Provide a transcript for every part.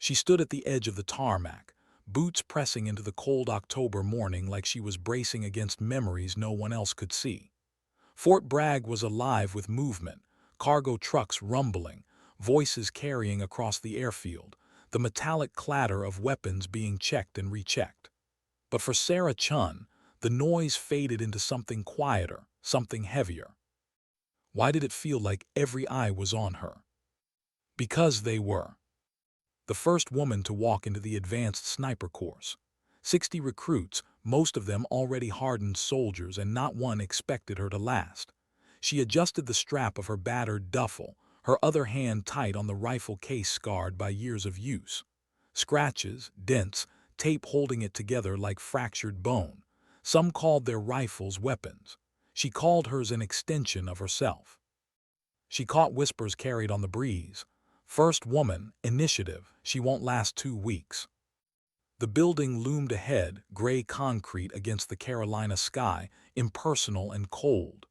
She stood at the edge of the tarmac, boots pressing into the cold October morning like she was bracing against memories no one else could see. Fort Bragg was alive with movement, cargo trucks rumbling, voices carrying across the airfield, the metallic clatter of weapons being checked and rechecked. But for Sarah Chun, the noise faded into something quieter, something heavier. Why did it feel like every eye was on her? Because they were. The first woman to walk into the advanced sniper course. 60 recruits, most of them already hardened soldiers, and not one expected her to last. She adjusted the strap of her battered duffel, her other hand tight on the rifle case scarred by years of use. Scratches, dents, tape holding it together like fractured bone. Some called their rifles weapons. She called hers an extension of herself. She caught whispers carried on the breeze. First woman, initiative, she won't last 2 weeks. The building loomed ahead, gray concrete against the Carolina sky, impersonal and cold.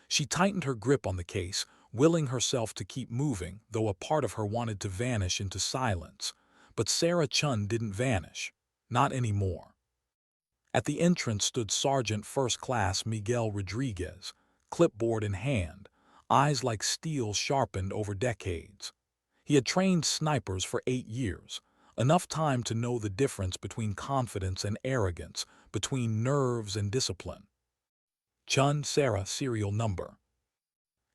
She tightened her grip on the case, willing herself to keep moving, though a part of her wanted to vanish into silence. But Sarah Chun didn't vanish. Not anymore. At the entrance stood Sergeant First Class Miguel Rodriguez, clipboard in hand, eyes like steel sharpened over decades. He had trained snipers for 8 years, enough time to know the difference between confidence and arrogance, between nerves and discipline. Chun Sarah serial number.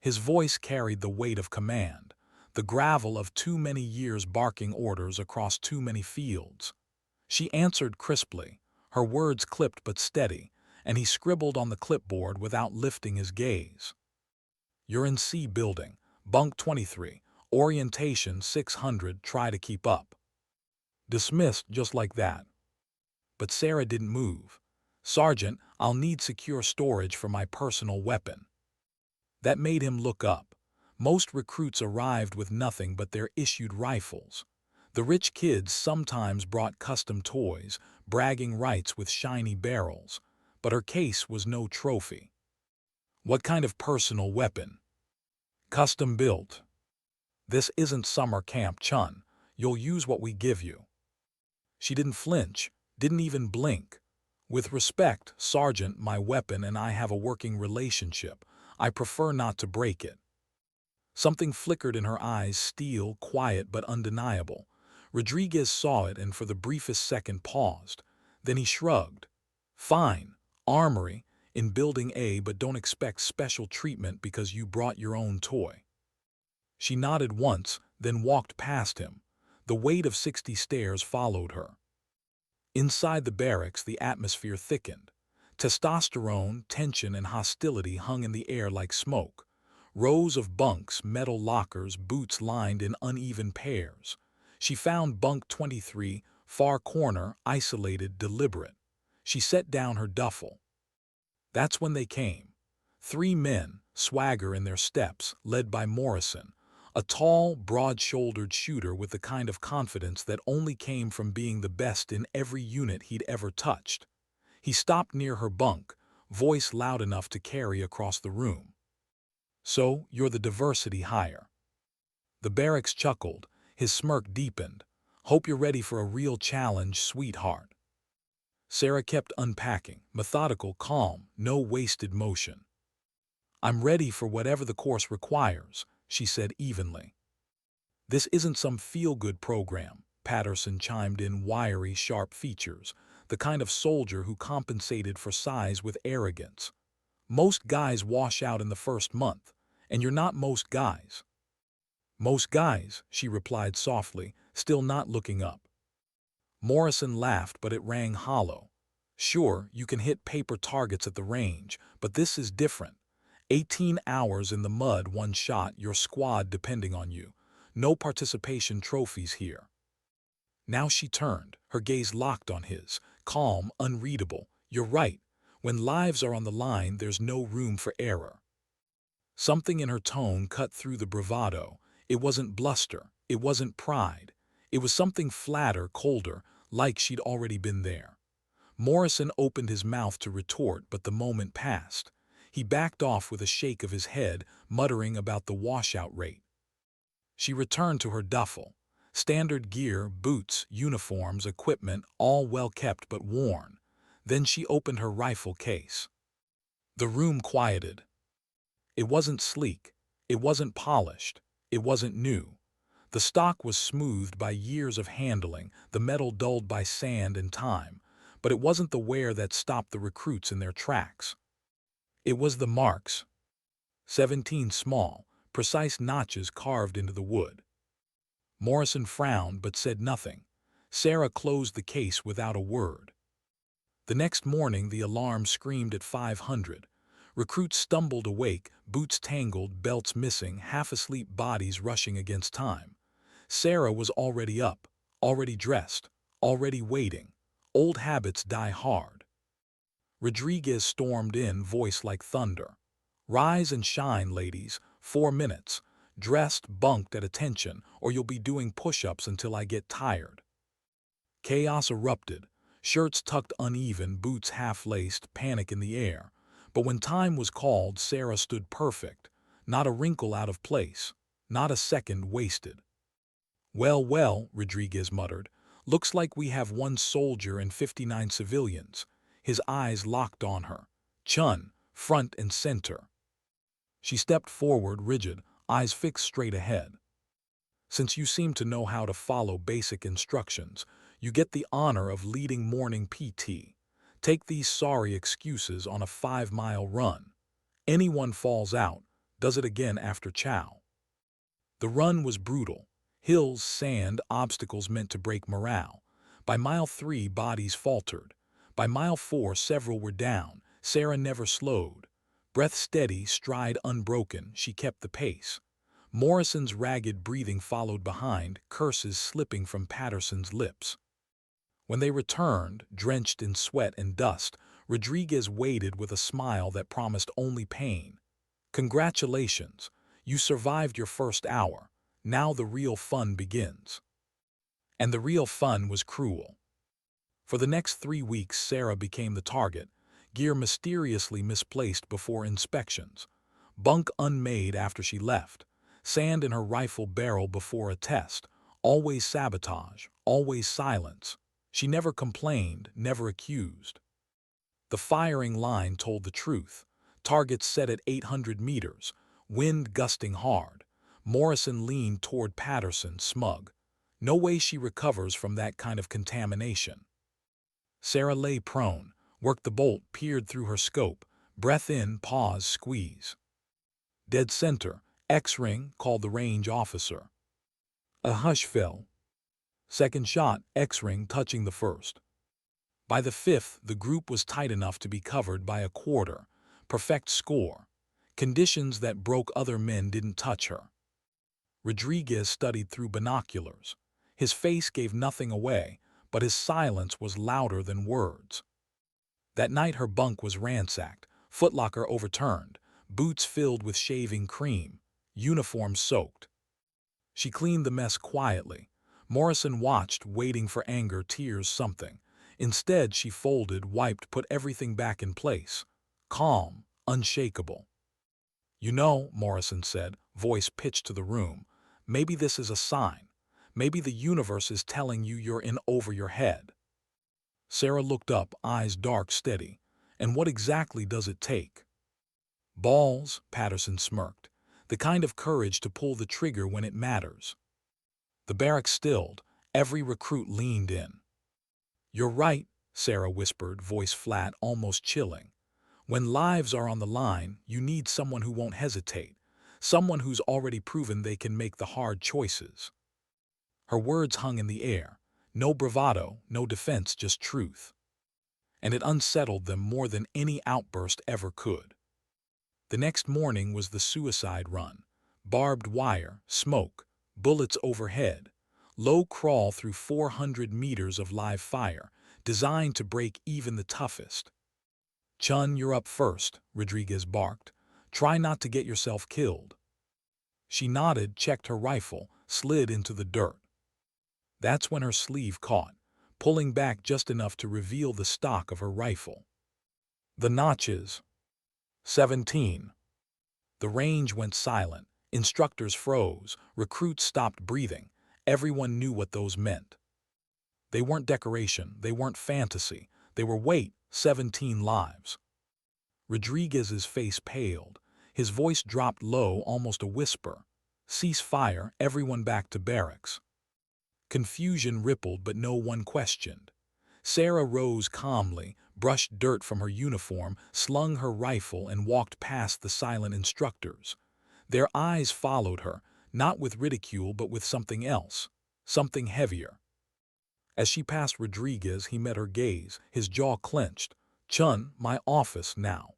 His voice carried the weight of command, the gravel of too many years barking orders across too many fields. She answered crisply, her words clipped but steady, and he scribbled on the clipboard without lifting his gaze. You're in C building, bunk 23, orientation 600, try to keep up. Dismissed just like that. But Sarah didn't move. Sergeant, I'll need secure storage for my personal weapon. That made him look up. Most recruits arrived with nothing but their issued rifles. The rich kids sometimes brought custom toys, bragging rights with shiny barrels, but her case was no trophy. What kind of personal weapon? Custom built. This isn't summer camp, Chun. You'll use what we give you. She didn't flinch, didn't even blink. With respect, Sergeant, my weapon and I have a working relationship. I prefer not to break it. Something flickered in her eyes, steel, quiet but undeniable. Rodriguez saw it and for the briefest second paused. Then he shrugged. Fine, armory, in Building A, but don't expect special treatment because you brought your own toy. She nodded once, then walked past him. The weight of 60 stairs followed her. Inside the barracks, the atmosphere thickened. Testosterone, tension, and hostility hung in the air like smoke. Rows of bunks, metal lockers, boots lined in uneven pairs. She found bunk 23, far corner, isolated, deliberate. She set down her duffel. That's when they came. 3 men, swagger in their steps, led by Morrison, a tall, broad-shouldered shooter with the kind of confidence that only came from being the best in every unit he'd ever touched. He stopped near her bunk, voice loud enough to carry across the room. So, you're the diversity hire. The barracks chuckled, his smirk deepened. Hope you're ready for a real challenge, sweetheart. Sarah kept unpacking, methodical, calm, no wasted motion. I'm ready for whatever the course requires, she said evenly. This isn't some feel-good program, Patterson chimed in, wiry, sharp features, the kind of soldier who compensated for size with arrogance. Most guys wash out in the first month, and you're not most guys. Most guys, she replied softly, still not looking up. Morrison laughed, but it rang hollow. Sure, you can hit paper targets at the range, but this is different. 18 hours in the mud, one shot, your squad depending on you. No participation trophies here. Now she turned, her gaze locked on his, calm, unreadable. You're right. When lives are on the line, there's no room for error. Something in her tone cut through the bravado. It wasn't bluster. It wasn't pride. It was something flatter, colder, like she'd already been there. Morrison opened his mouth to retort, but the moment passed. He backed off with a shake of his head, muttering about the washout rate. She returned to her duffel. Standard gear, boots, uniforms, equipment, all well kept but worn. Then she opened her rifle case. The room quieted. It wasn't sleek. It wasn't polished. It wasn't new. The stock was smoothed by years of handling, the metal dulled by sand and time, but it wasn't the wear that stopped the recruits in their tracks. It was the marks. 17 small, precise notches carved into the wood. Morrison frowned but said nothing. Sarah closed the case without a word. The next morning the alarm screamed at 500. Recruits stumbled awake, boots tangled, belts missing, half-asleep bodies rushing against time. Sarah was already up, already dressed, already waiting. Old habits die hard. Rodriguez stormed in, voice like thunder. "Rise and shine, ladies. 4 minutes. Dressed, bunked, at attention, or you'll be doing push-ups until I get tired." Chaos erupted. Shirts tucked uneven, boots half-laced, panic in the air. But when time was called, Sarah stood perfect. Not a wrinkle out of place. Not a second wasted. "Well, well," Rodriguez muttered. "Looks like we have 1 soldier and 59 civilians." His eyes locked on her. Chun, front and center. She stepped forward, rigid, eyes fixed straight ahead. "Since you seem to know how to follow basic instructions, you get the honor of leading morning PT. Take these sorry excuses on a 5-mile run. Anyone falls out, does it again after chow." The run was brutal. Hills, sand, obstacles meant to break morale. By mile 3, bodies faltered. By mile 4, several were down. Sarah never slowed. Breath steady, stride unbroken, she kept the pace. Morrison's ragged breathing followed behind, curses slipping from Patterson's lips. When they returned, drenched in sweat and dust, Rodriguez waited with a smile that promised only pain. "Congratulations, you survived your first hour. Now the real fun begins." And the real fun was cruel. For the next 3 weeks, Sarah became the target, gear mysteriously misplaced before inspections, bunk unmade after she left, sand in her rifle barrel before a test, always sabotage, always silence. She never complained, never accused. The firing line told the truth. Targets set at 800 meters, wind gusting hard. Morrison leaned toward Patterson, smug. No way she recovers from that kind of contamination. Sarah lay prone, worked the bolt, peered through her scope. Breath in, pause, squeeze. "Dead center, X-ring," called the range officer. A hush fell. Second shot, X-ring touching the first. By the 5th, the group was tight enough to be covered by a quarter. Perfect score. Conditions that broke other men didn't touch her. Rodriguez studied through binoculars. His face gave nothing away, but his silence was louder than words. That night her bunk was ransacked, footlocker overturned, boots filled with shaving cream, uniform soaked. She cleaned the mess quietly. Morrison watched, waiting for anger, tears, something. Instead, she folded, wiped, put everything back in place. Calm, unshakable. "You know," Morrison said, voice pitched to the room, "maybe this is a sign. Maybe the universe is telling you you're in over your head." Sarah looked up, eyes dark, steady. "And what exactly does it take?" "Balls," Patterson smirked. "The kind of courage to pull the trigger when it matters." The barracks stilled. Every recruit leaned in. "You're right," Sarah whispered, voice flat, almost chilling. "When lives are on the line, you need someone who won't hesitate. Someone who's already proven they can make the hard choices." Her words hung in the air. No bravado, no defense, just truth. And it unsettled them more than any outburst ever could. The next morning was the suicide run. Barbed wire, smoke, bullets overhead. Low crawl through 400 meters of live fire, designed to break even the toughest. "Chun, you're up first," Rodriguez barked. "Try not to get yourself killed." She nodded, checked her rifle, slid into the dirt. That's when her sleeve caught, pulling back just enough to reveal the stock of her rifle. The notches. 17. The range went silent. Instructors froze. Recruits stopped breathing. Everyone knew what those meant. They weren't decoration, they weren't fantasy, they were weight, 17 lives. Rodriguez's face paled. His voice dropped low, almost a whisper. Cease fire, everyone back to barracks. Confusion rippled, but no one questioned. Sarah rose calmly, brushed dirt from her uniform, slung her rifle, and walked past the silent instructors. Their eyes followed her, not with ridicule but with something else, something heavier. As she passed Rodriguez, he met her gaze, his jaw clenched. "Chun, my office now."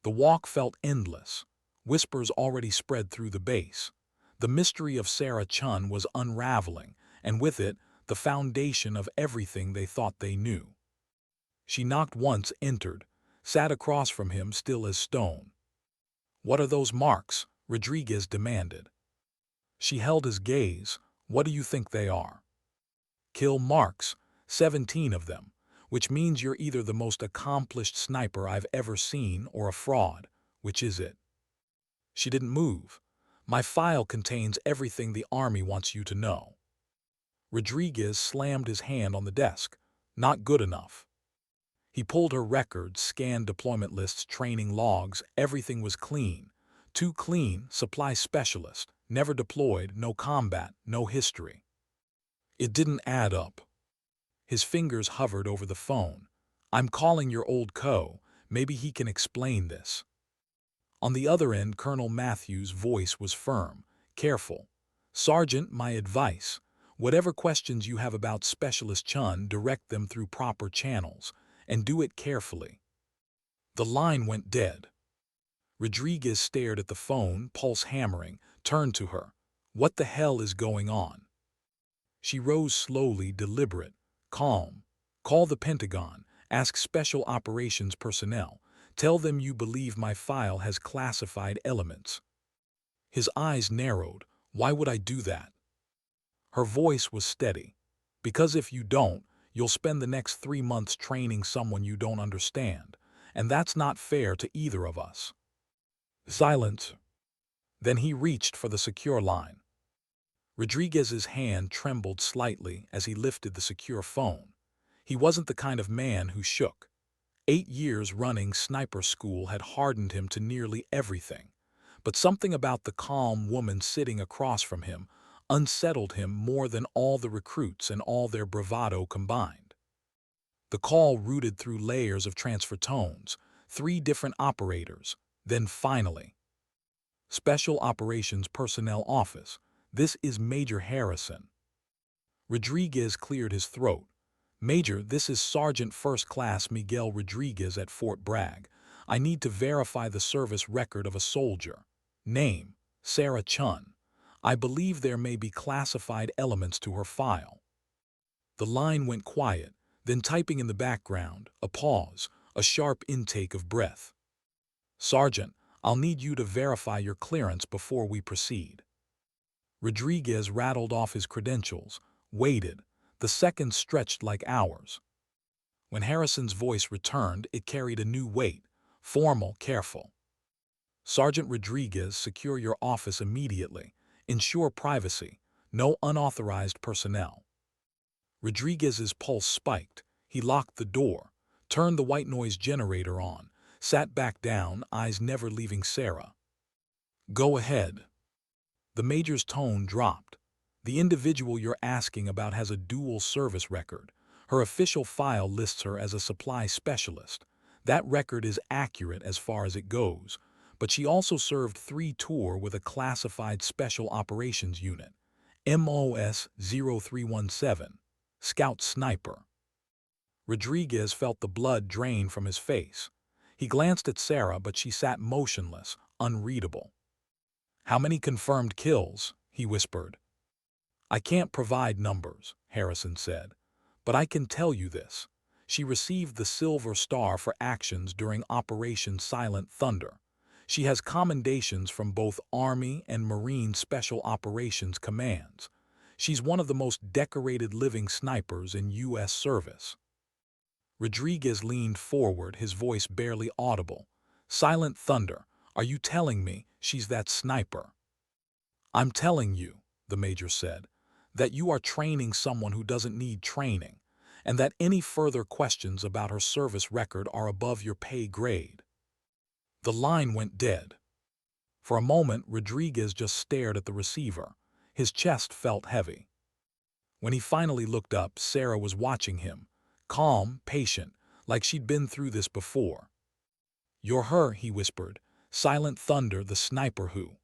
The walk felt endless. Whispers already spread through the base. The mystery of Sarah Chun was unraveling, and with it, the foundation of everything they thought they knew. She knocked once, entered, sat across from him still as stone. "What are those marks?" Rodriguez demanded. She held his gaze. "What do you think they are?" "Kill marks, 17 of them, which means you're either the most accomplished sniper I've ever seen or a fraud. Which is it?" She didn't move. "My file contains everything the Army wants you to know." Rodriguez slammed his hand on the desk. "Not good enough." He pulled her records, scanned deployment lists, training logs. Everything was clean. Too clean, supply specialist, never deployed, no combat, no history. It didn't add up. His fingers hovered over the phone. "I'm calling your old co. Maybe he can explain this." On the other end, Colonel Matthews' voice was firm, careful. "Sergeant, my advice. Whatever questions you have about Specialist Chun, direct them through proper channels, and do it carefully." The line went dead. Rodriguez stared at the phone, pulse hammering, turned to her. "What the hell is going on?" She rose slowly, deliberate, calm. "Call the Pentagon. Ask Special Operations personnel. Tell them you believe my file has classified elements." His eyes narrowed. "Why would I do that?" Her voice was steady. "Because if you don't, you'll spend the next 3 months training someone you don't understand, and that's not fair to either of us." Silence. Then he reached for the secure line. Rodriguez's hand trembled slightly as he lifted the secure phone. He wasn't the kind of man who shook. 8 years running sniper school had hardened him to nearly everything, but something about the calm woman sitting across from him unsettled him more than all the recruits and all their bravado combined. The call rooted through layers of transfer tones, 3 different operators, then finally. "Special Operations Personnel Office. This is Major Harrison." Rodriguez cleared his throat. "Major, this is Sergeant First Class Miguel Rodriguez at Fort Bragg. I need to verify the service record of a soldier. Name, Sarah Chun. I believe there may be classified elements to her file." The line went quiet, then typing in the background, a pause, a sharp intake of breath. "Sergeant, I'll need you to verify your clearance before we proceed." Rodriguez rattled off his credentials, waited. The seconds stretched like hours. When Harrison's voice returned, it carried a new weight, formal, careful. "Sergeant Rodriguez, secure your office immediately. Ensure privacy. No unauthorized personnel." Rodriguez's pulse spiked. He locked the door, turned the white noise generator on, sat back down, eyes never leaving Sarah. "Go ahead." The major's tone dropped. "The individual you're asking about has a dual service record. Her official file lists her as a supply specialist. That record is accurate as far as it goes, but she also served 3 tours with a classified Special Operations Unit, MOS 0317, Scout Sniper." Rodriguez felt the blood drain from his face. He glanced at Sarah, but she sat motionless, unreadable. "How many confirmed kills?" he whispered. "I can't provide numbers," Harrison said, "but I can tell you this. She received the Silver Star for actions during Operation Silent Thunder. She has commendations from both Army and Marine Special Operations commands. She's one of the most decorated living snipers in U.S. service." Rodriguez leaned forward, his voice barely audible. "Silent Thunder, are you telling me she's that sniper?" "I'm telling you," the major said. that you are training someone who doesn't need training, and that any further questions about her service record are above your pay grade." The line went dead. For a moment, Rodriguez just stared at the receiver. His chest felt heavy. When he finally looked up, Sarah was watching him, calm, patient, like she'd been through this before. "You're her," he whispered. "Silent Thunder, the sniper who—"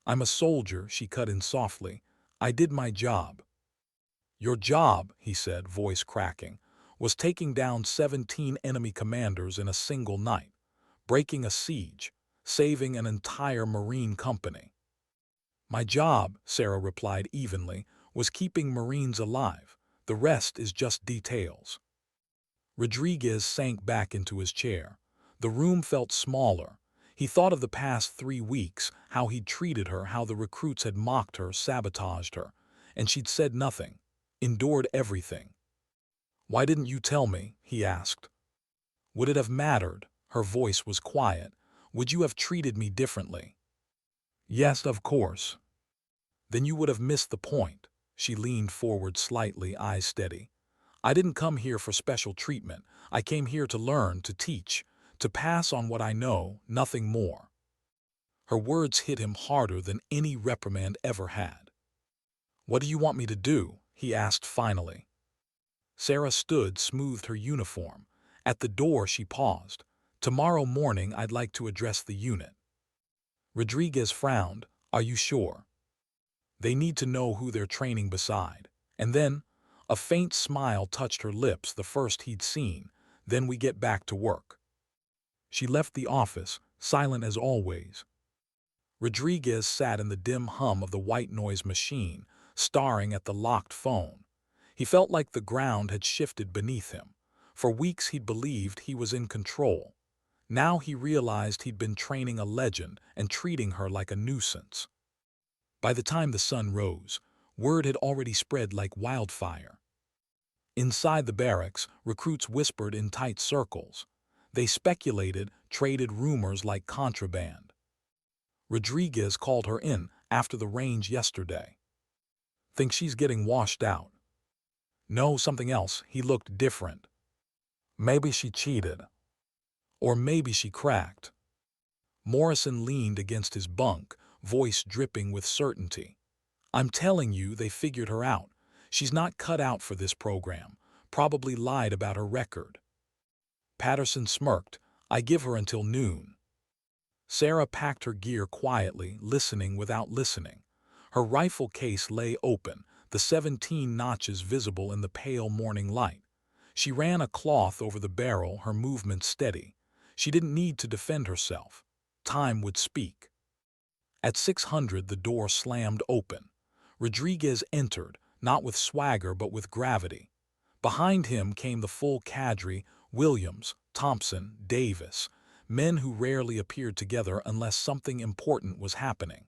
"I'm a soldier," she cut in softly. "I did my job." "Your job," he said, voice cracking, "was taking down 17 enemy commanders in a single night, breaking a siege, saving an entire Marine company." "My job," Sarah replied evenly, "was keeping Marines alive. The rest is just details." Rodriguez sank back into his chair. The room felt smaller. He thought of the past 3 weeks, how he'd treated her, how the recruits had mocked her, sabotaged her, and she'd said nothing, endured everything. "Why didn't you tell me?" he asked. "Would it have mattered?" Her voice was quiet. "Would you have treated me differently?" "Yes, of course." "Then you would have missed the point." She leaned forward slightly, eyes steady. "I didn't come here for special treatment. I came here to learn, to teach, to pass on what I know, nothing more." Her words hit him harder than any reprimand ever had. "What do you want me to do?" he asked finally. Sarah stood, smoothed her uniform. At the door she paused. "Tomorrow morning I'd like to address the unit." Rodriguez frowned. "Are you sure? They need to know who they're training beside." And then, a faint smile touched her lips, the first he'd seen. "Then we get back to work." She left the office, silent as always. Rodriguez sat in the dim hum of the white noise machine, staring at the locked phone. He felt like the ground had shifted beneath him. For weeks he'd believed he was in control. Now he realized he'd been training a legend and treating her like a nuisance. By the time the sun rose, word had already spread like wildfire. Inside the barracks, recruits whispered in tight circles. They speculated, traded rumors like contraband. Rodriguez called her in after the range yesterday. "Think she's getting washed out?" "No, something else." He looked different. "Maybe she cheated. Or maybe she cracked." Morrison leaned against his bunk, voice dripping with certainty. "I'm telling you, they figured her out. She's not cut out for this program. Probably lied about her record." Patterson smirked. "I give her until noon." Sarah packed her gear quietly, listening without listening. Her rifle case lay open, the 17 notches visible in the pale morning light. She ran a cloth over the barrel, her movement steady. She didn't need to defend herself. Time would speak. At 600, the door slammed open. Rodriguez entered, not with swagger but with gravity. Behind him came the full cadre: Williams, Thompson, Davis, men who rarely appeared together unless something important was happening.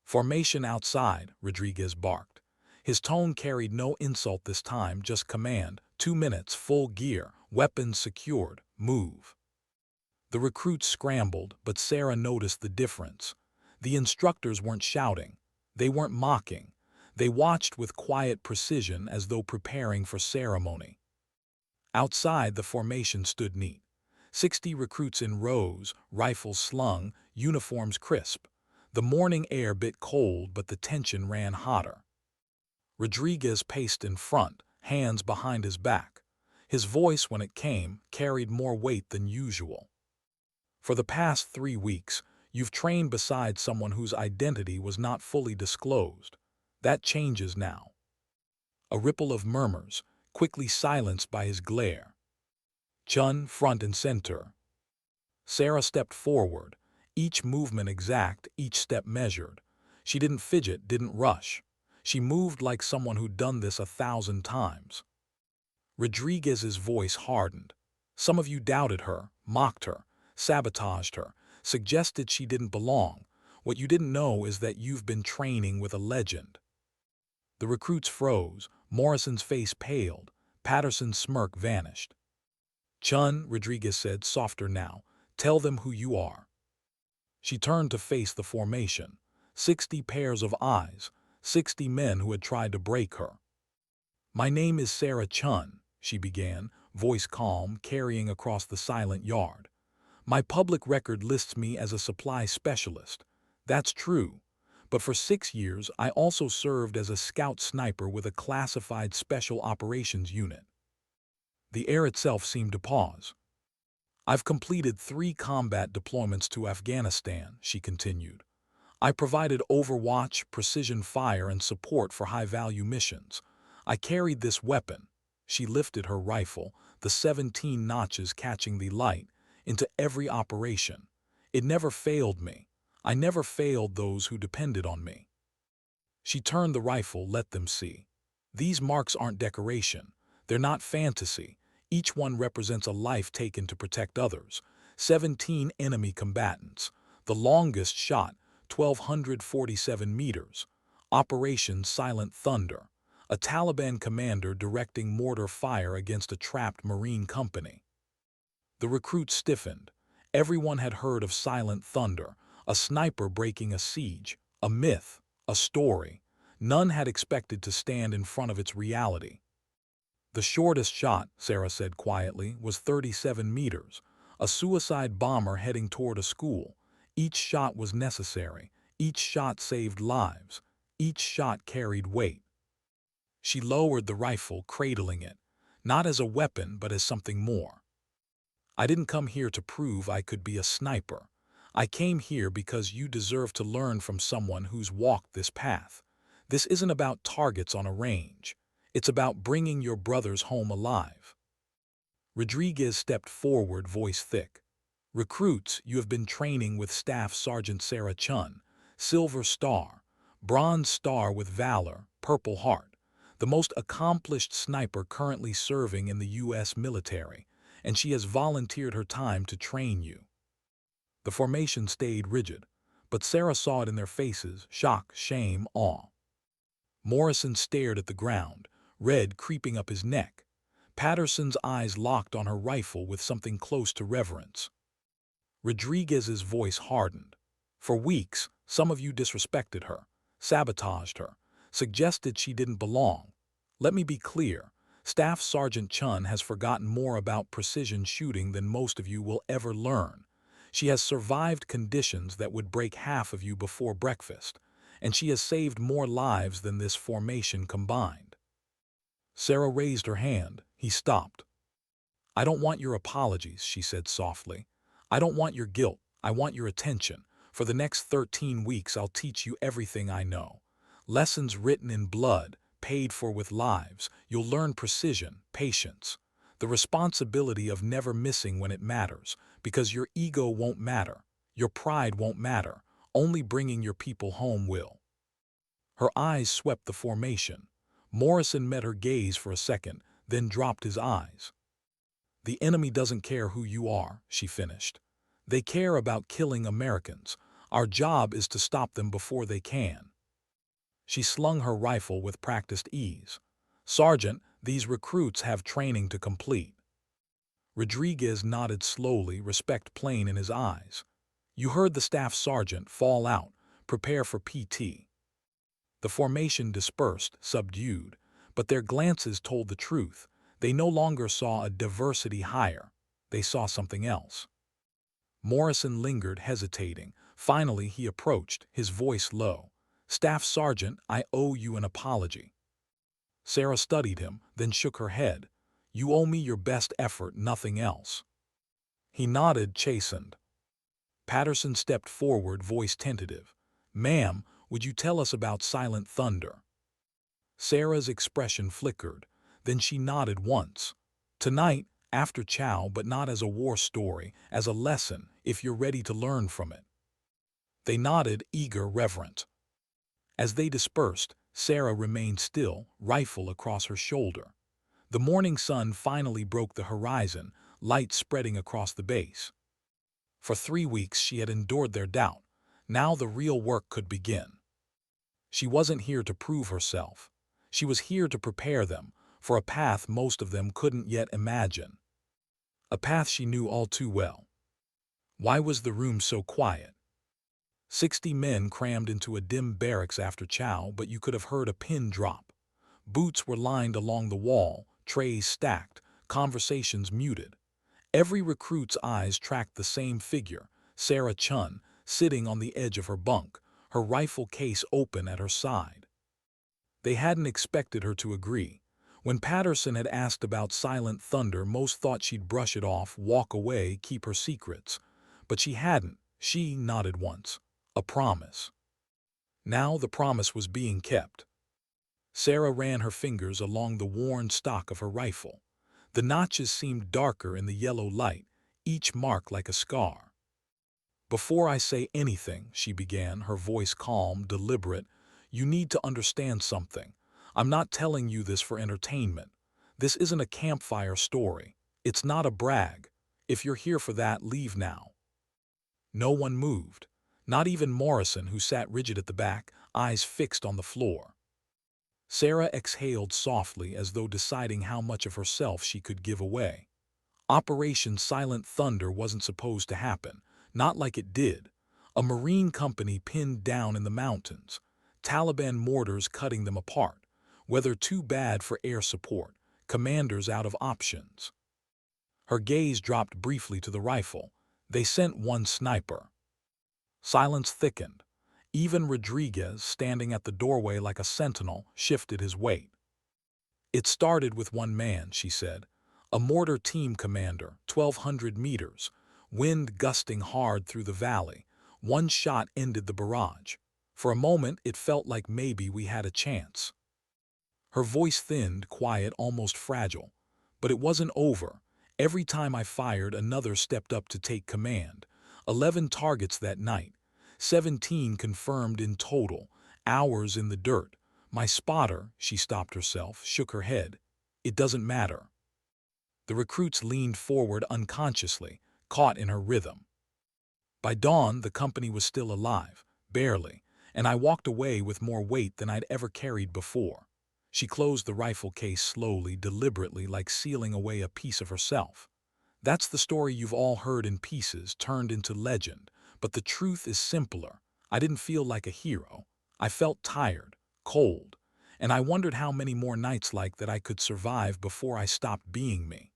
"Formation outside," Rodriguez barked. His tone carried no insult this time, just command. 2 minutes, full gear, weapons secured, move." The recruits scrambled, but Sarah noticed the difference. The instructors weren't shouting. They weren't mocking. They watched with quiet precision, as though preparing for ceremony. Outside, the formation stood neat. 60 recruits in rows, rifles slung, uniforms crisp. The morning air bit cold, but the tension ran hotter. Rodriguez paced in front, hands behind his back. His voice, when it came, carried more weight than usual. "For the past 3 weeks, you've trained beside someone whose identity was not fully disclosed. That changes now." A ripple of murmurs, quickly silenced by his glare. "Chun, front and center." Sarah stepped forward, each movement exact, each step measured. She didn't fidget, didn't rush. She moved like someone who'd done this 1,000 times. Rodriguez's voice hardened. "Some of you doubted her, mocked her, sabotaged her, suggested she didn't belong. What you didn't know is that you've been training with a legend." The recruits froze. Morrison's face paled. Patterson's smirk vanished. "Chun," Rodriguez said, softer now, "tell them who you are." She turned to face the formation. 60 pairs of eyes, 60 men who had tried to break her. "My name is Sarah Chun," she began, voice calm, carrying across the silent yard. "My public record lists me as a supply specialist. That's true. But for 6 years, I also served as a scout sniper with a classified special operations unit." The air itself seemed to pause. "I've completed 3 combat deployments to Afghanistan," she continued. "I provided overwatch, precision fire, and support for high-value missions. I carried this weapon," she lifted her rifle, the 17 notches catching the light, "into every operation. It never failed me. I never failed those who depended on me." She turned the rifle, let them see. "These marks aren't decoration. They're not fantasy. Each one represents a life taken to protect others. 17 enemy combatants. The longest shot, 1,247 meters. Operation Silent Thunder. A Taliban commander directing mortar fire against a trapped Marine company." The recruits stiffened. Everyone had heard of Silent Thunder, a sniper breaking a siege, a myth, a story. None had expected to stand in front of its reality. "The shortest shot," Sarah said quietly, "was 37 meters. A suicide bomber heading toward a school. Each shot was necessary. Each shot saved lives. Each shot carried weight." She lowered the rifle, cradling it, not as a weapon but as something more. "I didn't come here to prove I could be a sniper. I came here because you deserve to learn from someone who's walked this path. This isn't about targets on a range. It's about bringing your brothers home alive." Rodriguez stepped forward, voice thick. "Recruits, you have been training with Staff Sergeant Sarah Chun, Silver Star, Bronze Star with Valor, Purple Heart, the most accomplished sniper currently serving in the U.S. military, and she has volunteered her time to train you." The formation stayed rigid, but Sarah saw it in their faces: shock, shame, awe. Morrison stared at the ground, red creeping up his neck. Patterson's eyes locked on her rifle with something close to reverence. Rodriguez's voice hardened. "For weeks, some of you disrespected her, sabotaged her, suggested she didn't belong. Let me be clear. Staff Sergeant Chun has forgotten more about precision shooting than most of you will ever learn. She has survived conditions that would break half of you before breakfast, and she has saved more lives than this formation combined." Sarah raised her hand. He stopped. "I don't want your apologies," she said softly. "I don't want your guilt. I want your attention. For the next 13 weeks, I'll teach you everything I know. Lessons written in blood, paid for with lives. You'll learn precision, patience, the responsibility of never missing when it matters, because your ego won't matter, your pride won't matter, only bringing your people home will." Her eyes swept the formation. Morrison met her gaze for a second, then dropped his eyes. "The enemy doesn't care who you are," she finished. "They care about killing Americans. Our job is to stop them before they can." She slung her rifle with practiced ease. "Sergeant, these recruits have training to complete." Rodriguez nodded slowly, respect plain in his eyes. "You heard the staff sergeant. Fall out. Prepare for PT." The formation dispersed, subdued, but their glances told the truth. They no longer saw a diversity hire. They saw something else. Morrison lingered, hesitating. Finally, he approached, his voice low. "Staff Sergeant, I owe you an apology." Sarah studied him, then shook her head. "You owe me your best effort, nothing else." He nodded, chastened. Patterson stepped forward, voice tentative. "Ma'am, would you tell us about Silent Thunder?" Sarah's expression flickered. Then she nodded once. "Tonight, after chow, but not as a war story, as a lesson, if you're ready to learn from it." They nodded, eager, reverent. As they dispersed, Sarah remained still, rifle across her shoulder. The morning sun finally broke the horizon, light spreading across the base. For 3 weeks she had endured their doubt. Now the real work could begin. She wasn't here to prove herself. She was here to prepare them for a path most of them couldn't yet imagine. A path she knew all too well. Why was the room so quiet? 60 men crammed into a dim barracks after chow, but you could have heard a pin drop. Boots were lined along the wall, trays stacked, conversations muted. Every recruit's eyes tracked the same figure, Sarah Chun, sitting on the edge of her bunk, her rifle case open at her side. They hadn't expected her to agree. When Patterson had asked about Silent Thunder, most thought she'd brush it off, walk away, keep her secrets. But she hadn't. She nodded once. A promise. Now the promise was being kept. Sarah ran her fingers along the worn stock of her rifle. The notches seemed darker in the yellow light, each mark like a scar. "Before I say anything," she began, her voice calm, deliberate, "you need to understand something. I'm not telling you this for entertainment. This isn't a campfire story. It's not a brag. If you're here for that, leave now." No one moved. Not even Morrison, who sat rigid at the back, eyes fixed on the floor. Sarah exhaled softly, as though deciding how much of herself she could give away. Operation Silent Thunder wasn't supposed to happen, not like it did. A Marine company pinned down in the mountains, Taliban mortars cutting them apart, weather too bad for air support, commanders out of options. Her gaze dropped briefly to the rifle. They sent one sniper. Silence thickened. Even Rodriguez, standing at the doorway like a sentinel, shifted his weight. "It started with one man," she said. "A mortar team commander, 1,200 meters, wind gusting hard through the valley. One shot ended the barrage. For a moment it felt like maybe we had a chance." Her voice thinned, quiet, almost fragile. "But it wasn't over. Every time I fired, another stepped up to take command. 11 targets that night. 17 confirmed in total. Hours in the dirt. My spotter," she stopped herself, shook her head. "It doesn't matter." The recruits leaned forward unconsciously, caught in her rhythm. By dawn, the company was still alive, barely, and I walked away with more weight than I'd ever carried before. She closed the rifle case slowly, deliberately, like sealing away a piece of herself. "That's the story you've all heard in pieces, turned into legend. But the truth is simpler. I didn't feel like a hero. I felt tired, cold, and I wondered how many more nights like that I could survive before I stopped being me."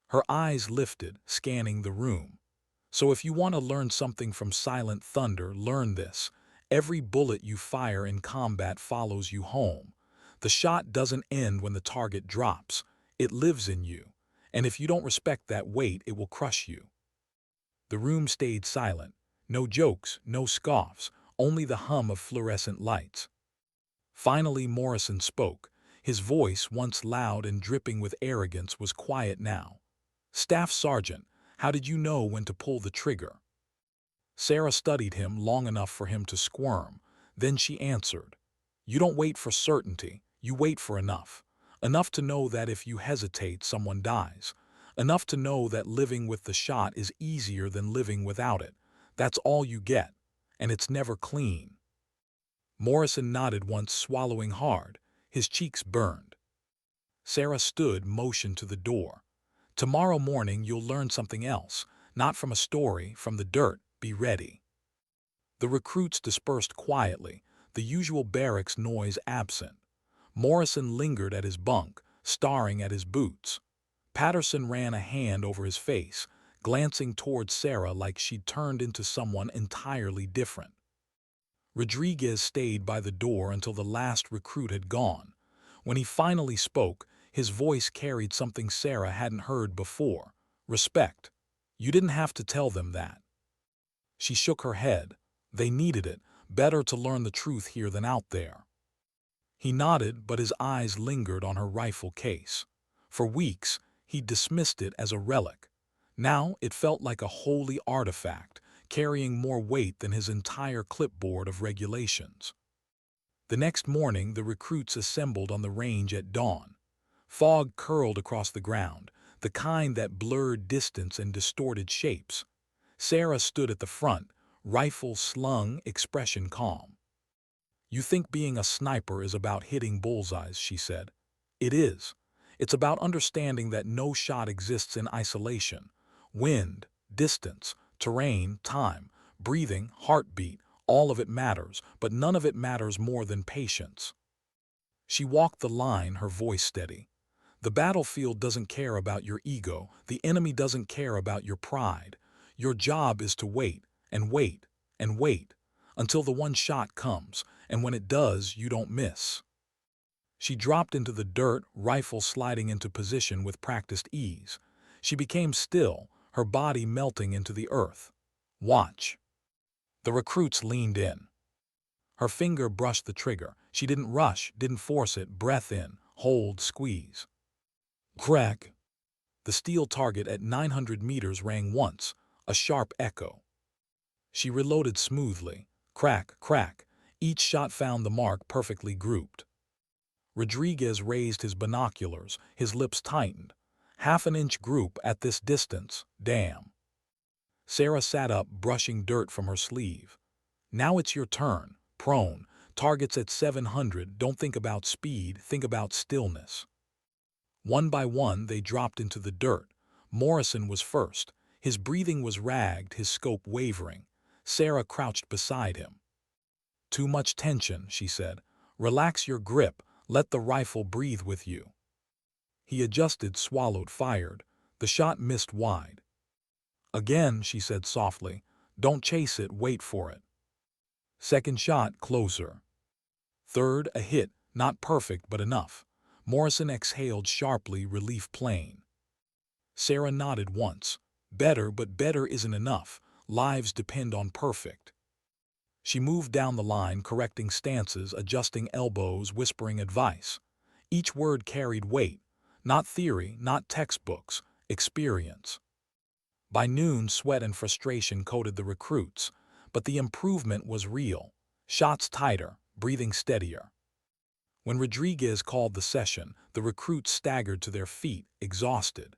Her eyes lifted, scanning the room. "So if you want to learn something from Silent Thunder, learn this. Every bullet you fire in combat follows you home. The shot doesn't end when the target drops. It lives in you. And if you don't respect that weight, it will crush you." The room stayed silent. No jokes, no scoffs, only the hum of fluorescent lights. Finally Morrison spoke. His voice, once loud and dripping with arrogance, was quiet now. "Staff Sergeant, how did you know when to pull the trigger?" Sarah studied him long enough for him to squirm. Then she answered, "You don't wait for certainty, you wait for enough. Enough to know that if you hesitate, someone dies. Enough to know that living with the shot is easier than living without it. That's all you get. And it's never clean." Morrison nodded once, swallowing hard. His cheeks burned. Sarah stood, motioned to the door. "Tomorrow morning you'll learn something else. Not from a story, from the dirt. Be ready." The recruits dispersed quietly, the usual barracks noise absent. Morrison lingered at his bunk, staring at his boots. Patterson ran a hand over his face, glancing toward Sarah like she'd turned into someone entirely different. Rodriguez stayed by the door until the last recruit had gone. When he finally spoke, his voice carried something Sarah hadn't heard before: respect. "You didn't have to tell them that." She shook her head. "They needed it. Better to learn the truth here than out there." He nodded, but his eyes lingered on her rifle case. For weeks, he'd dismissed it as a relic. Now it felt like a holy artifact, carrying more weight than his entire clipboard of regulations. The next morning, the recruits assembled on the range at dawn. Fog curled across the ground, the kind that blurred distance and distorted shapes. Sarah stood at the front, rifle slung, expression calm. "You think being a sniper is about hitting bullseyes," she said. "It is. It's about understanding that no shot exists in isolation. Wind, distance, terrain, time, Breathing, heartbeat, all of it matters, but none of it matters more than patience. She walked the line, her voice steady. The battlefield doesn't care about your ego. The enemy doesn't care about your pride. Your job is to wait, and wait, and wait, until the one shot comes, and when it does, you don't miss. She dropped into the dirt, rifle sliding into position with practiced ease. She became still, her body melting into the earth. Watch. The recruits leaned in. Her finger brushed the trigger. She didn't rush, didn't force it. Breath in, hold, squeeze. Crack. The steel target at 900 meters rang once, a sharp echo. She reloaded smoothly. Crack, crack. Each shot found the mark perfectly grouped. Rodriguez raised his binoculars, his lips tightened. Half an inch group at this distance, damn. Sarah sat up, brushing dirt from her sleeve. Now it's your turn, prone. Targets at 700, don't think about speed, think about stillness. One by one, they dropped into the dirt. Morrison was first. His breathing was ragged, his scope wavering. Sarah crouched beside him. Too much tension, she said. Relax your grip, let the rifle breathe with you. He adjusted, swallowed, fired. The shot missed wide. Again, she said softly. Don't chase it, wait for it. Second shot, closer. Third, a hit, not perfect but enough. Morrison exhaled sharply, relief plain. Sarah nodded once. Better, but better isn't enough. Lives depend on perfect. She moved down the line, correcting stances, adjusting elbows, whispering advice. Each word carried weight. Not theory, not textbooks, experience. By noon, sweat and frustration coated the recruits, but the improvement was real. Shots tighter, breathing steadier. When Rodriguez called the session, the recruits staggered to their feet, exhausted.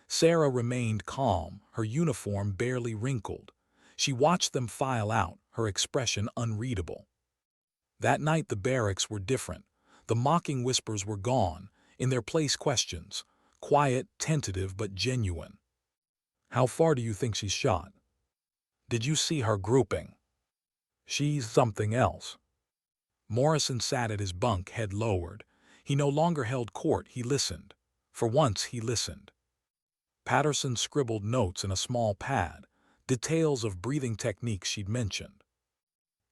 Sarah remained calm, her uniform barely wrinkled. She watched them file out, her expression unreadable. That night the barracks were different. The mocking whispers were gone. In their place questions. Quiet, tentative, but genuine. How far do you think she's shot? Did you see her grouping? She's something else. Morrison sat at his bunk, head lowered. He no longer held court, he listened. For once he listened. Patterson scribbled notes in a small pad, details of breathing techniques she'd mentioned.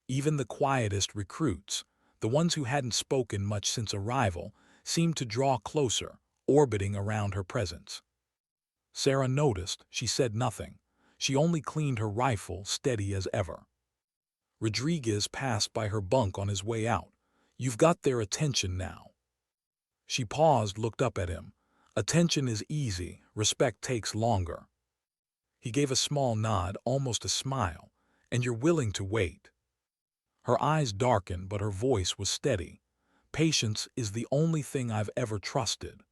Even the quietest recruits, the ones who hadn't spoken much since arrival, seemed to draw closer, orbiting around her presence. Sarah noticed, she said nothing. She only cleaned her rifle, steady as ever. Rodriguez passed by her bunk on his way out. You've got their attention now. She paused, looked up at him. Attention is easy, respect takes longer. He gave a small nod, almost a smile. And you're willing to wait. Her eyes darkened, but her voice was steady. Patience is the only thing I've ever trusted.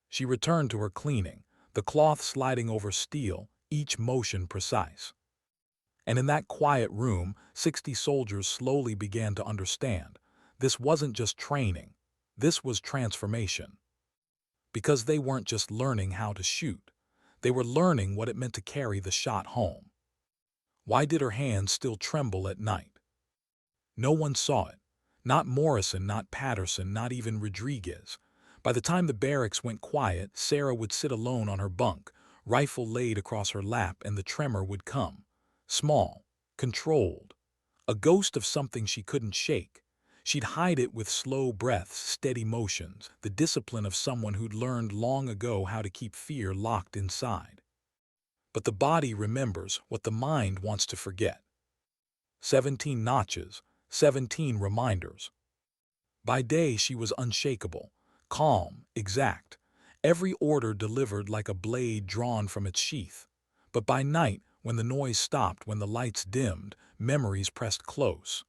She returned to her cleaning, the cloth sliding over steel, each motion precise. And in that quiet room, 60 soldiers slowly began to understand. This wasn't just training. This was transformation. Because they weren't just learning how to shoot. They were learning what it meant to carry the shot home. Why did her hands still tremble at night? No one saw it. Not Morrison, not Patterson, not even Rodriguez. By the time the barracks went quiet, Sarah would sit alone on her bunk, rifle laid across her lap, and the tremor would come. Small, controlled, a ghost of something she couldn't shake. She'd hide it with slow breaths, steady motions, the discipline of someone who'd learned long ago how to keep fear locked inside. But the body remembers what the mind wants to forget. 17 notches, 17 reminders. By day she was unshakable, calm, exact, every order delivered like a blade drawn from its sheath. But by night, when the noise stopped, when the lights dimmed, memories pressed close.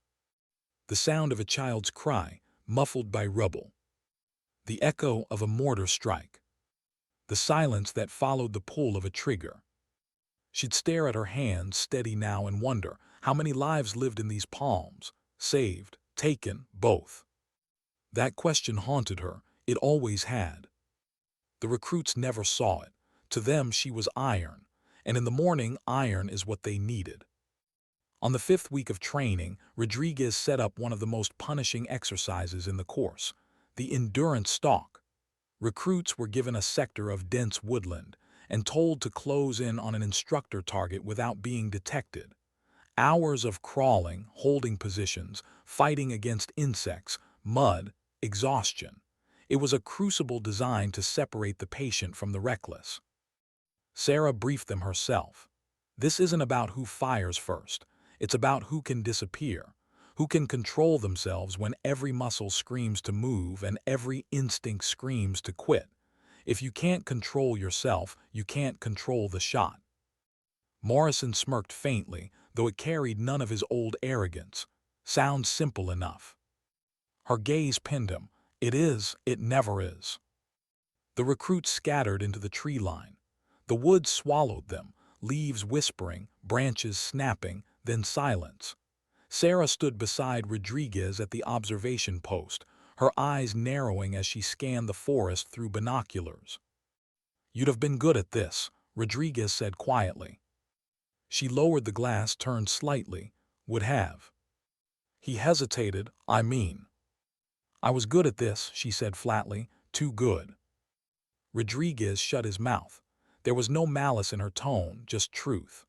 The sound of a child's cry, muffled by rubble. The echo of a mortar strike. The silence that followed the pull of a trigger. She'd stare at her hands, steady now, and wonder how many lives lived in these palms, saved, taken, both. That question haunted her. It always had. The recruits never saw it. To them she was iron, and in the morning iron is what they needed. On the 5th week of training, Rodriguez set up one of the most punishing exercises in the course, the endurance stalk. Recruits were given a sector of dense woodland and told to close in on an instructor target without being detected. Hours of crawling, holding positions, fighting against insects, mud, exhaustion. It was a crucible designed to separate the patient from the reckless. Sarah briefed them herself. This isn't about who fires first. It's about who can disappear, who can control themselves when every muscle screams to move and every instinct screams to quit. If you can't control yourself, you can't control the shot. Morrison smirked faintly, though it carried none of his old arrogance. Sounds simple enough. Her gaze pinned him. It is, it never is. The recruits scattered into the tree line. The woods swallowed them, leaves whispering, branches snapping, then silence. Sarah stood beside Rodriguez at the observation post, her eyes narrowing as she scanned the forest through binoculars. "You'd have been good at this," Rodriguez said quietly. She lowered the glass, turned slightly. "Would have." He hesitated. "I mean." "I was good at this," she said flatly. "Too good." Rodriguez shut his mouth. There was no malice in her tone, just truth.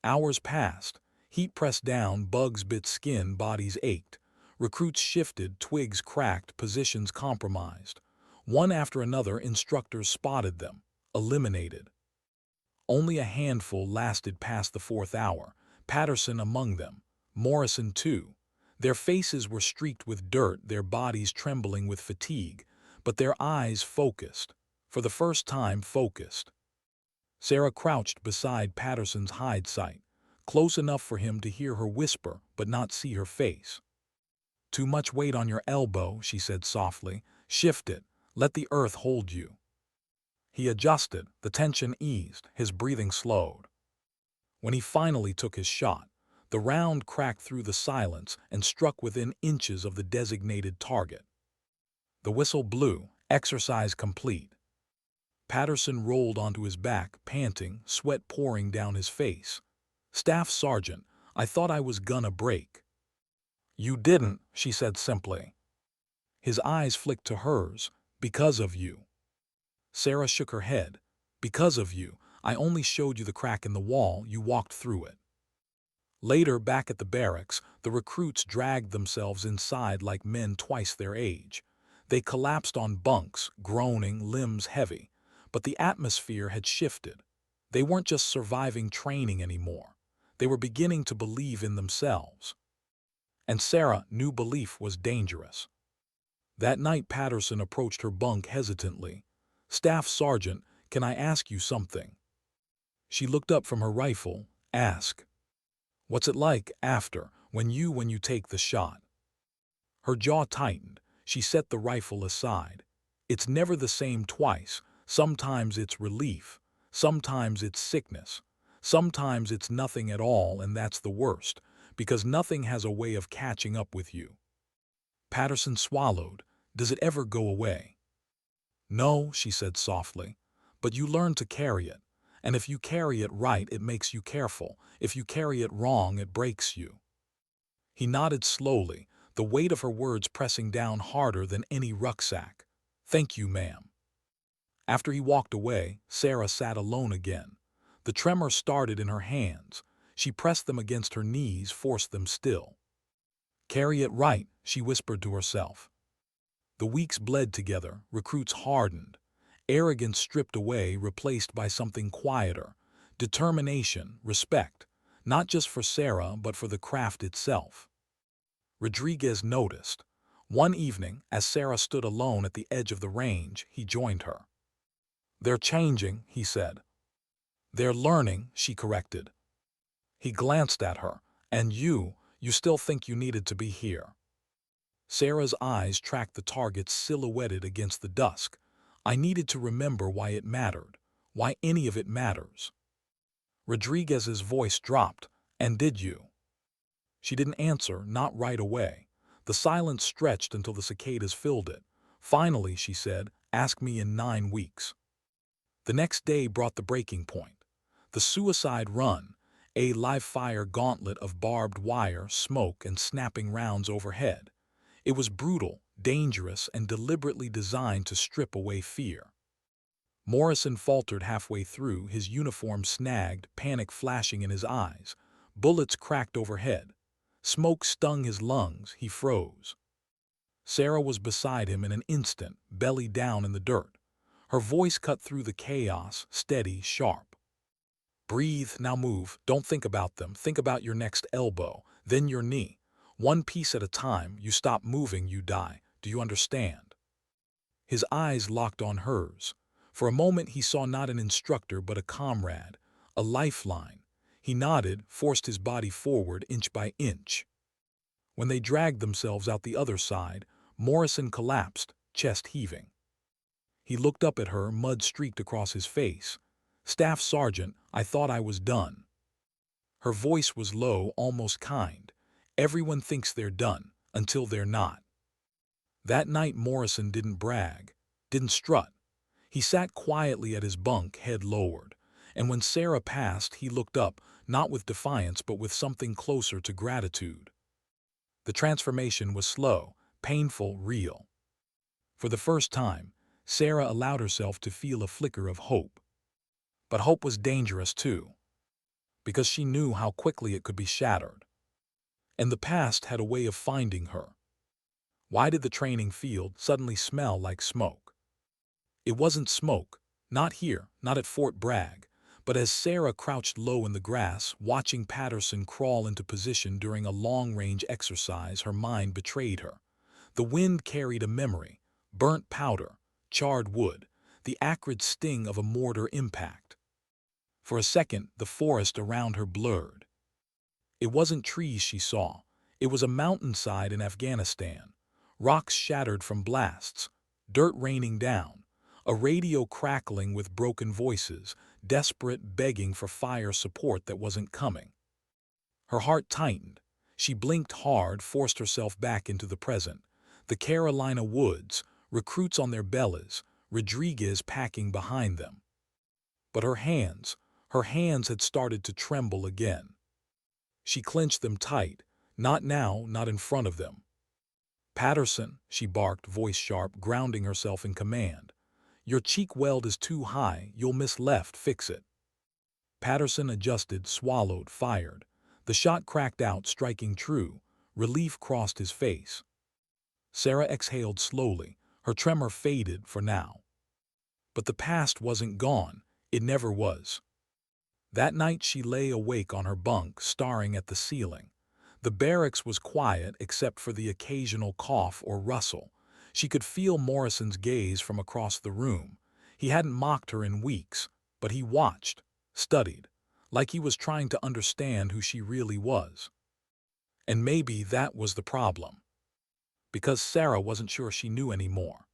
Hours passed. Heat pressed down, bugs bit skin, bodies ached. Recruits shifted, twigs cracked, positions compromised. One after another, instructors spotted them, eliminated. Only a handful lasted past the 4th hour, Patterson among them, Morrison too. Their faces were streaked with dirt, their bodies trembling with fatigue, but their eyes focused, for the first time focused. Sarah crouched beside Patterson's hide site, close enough for him to hear her whisper but not see her face. "Too much weight on your elbow," she said softly. "Shift it. Let the earth hold you." He adjusted, the tension eased, his breathing slowed. When he finally took his shot, the round cracked through the silence and struck within inches of the designated target. The whistle blew, exercise complete. Patterson rolled onto his back, panting, sweat pouring down his face. "Staff Sergeant, I thought I was gonna break." "You didn't," she said simply. His eyes flicked to hers. "Because of you." Sarah shook her head. "Because of you. I only showed you the crack in the wall, you walked through it." Later, back at the barracks, the recruits dragged themselves inside like men twice their age. They collapsed on bunks, groaning, limbs heavy. But the atmosphere had shifted. They weren't just surviving training anymore. They were beginning to believe in themselves. And Sarah knew belief was dangerous. That night, Patterson approached her bunk hesitantly. "Staff Sergeant, can I ask you something?" She looked up from her rifle. "Ask." "What's it like after, when you take the shot?" Her jaw tightened. She set the rifle aside. "It's never the same twice. Sometimes it's relief. Sometimes it's sickness. Sometimes it's nothing at all, and that's the worst, because nothing has a way of catching up with you." Patterson swallowed. "Does it ever go away?" "No," she said softly, "but you learn to carry it. And if you carry it right, it makes you careful. If you carry it wrong, it breaks you." He nodded slowly, the weight of her words pressing down harder than any rucksack. "Thank you, ma'am." After he walked away, Sarah sat alone again. The tremor started in her hands. She pressed them against her knees, forced them still. "Carry it right," she whispered to herself. The weeks bled together, recruits hardened. Arrogance stripped away, replaced by something quieter. Determination, respect, not just for Sarah, but for the craft itself. Rodriguez noticed. One evening, as Sarah stood alone at the edge of the range, he joined her. "They're changing," he said. "They're learning," she corrected. He glanced at her. "And you still think you needed to be here?" Sarah's eyes tracked the targets silhouetted against the dusk. "I needed to remember why it mattered, why any of it matters." Rodriguez's voice dropped. "And did you?" She didn't answer, not right away. The silence stretched until the cicadas filled it. Finally, she said, "Ask me in 9 weeks." The next day brought the breaking point. The suicide run. a live-fire gauntlet of barbed wire, smoke, and snapping rounds overhead. It was brutal, dangerous, and deliberately designed to strip away fear. Morrison faltered halfway through, his uniform snagged, panic flashing in his eyes. Bullets cracked overhead. Smoke stung his lungs, he froze. Sarah was beside him in an instant, belly down in the dirt. Her voice cut through the chaos, steady, sharp. Breathe, now move, don't think about them, think about your next elbow, then your knee. One piece at a time, you stop moving, you die. Do you understand? His eyes locked on hers. For a moment he saw not an instructor but a comrade, a lifeline. He nodded, forced his body forward inch by inch. When they dragged themselves out the other side, Morrison collapsed, chest heaving. He looked up at her, mud streaked across his face. "Staff Sergeant, I thought I was done." Her voice was low, almost kind. "Everyone thinks they're done, until they're not." That night Morrison didn't brag, didn't strut. He sat quietly at his bunk, head lowered. And when Sarah passed, he looked up, not with defiance but with something closer to gratitude. The transformation was slow, painful, real. For the first time, Sarah allowed herself to feel a flicker of hope. But hope was dangerous too, because she knew how quickly it could be shattered. And the past had a way of finding her. Why did the training field suddenly smell like smoke? It wasn't smoke, not here, not at Fort Bragg, but as Sarah crouched low in the grass, watching Patterson crawl into position during a long-range exercise, her mind betrayed her. The wind carried a memory, burnt powder, charred wood, the acrid sting of a mortar impact. For a second, the forest around her blurred. It wasn't trees she saw. It was a mountainside in Afghanistan. Rocks shattered from blasts, dirt raining down, a radio crackling with broken voices, desperate, begging for fire support that wasn't coming. Her heart tightened. She blinked hard, forced herself back into the present. The Carolina woods, recruits on their bellies, Rodriguez packing behind them. But her hands had started to tremble again. She clenched them tight. Not now, not in front of them. "Patterson," she barked, voice sharp, grounding herself in command. "Your cheek weld is too high, you'll miss left, fix it." Patterson adjusted, swallowed, fired. The shot cracked out, striking true. Relief crossed his face. Sarah exhaled slowly. Her tremor faded for now. But the past wasn't gone. It never was. That night she lay awake on her bunk, staring at the ceiling. The barracks was quiet except for the occasional cough or rustle. She could feel Morrison's gaze from across the room. He hadn't mocked her in weeks, but he watched, studied, like he was trying to understand who she really was. And maybe that was the problem. Because Sarah wasn't sure she knew anymore.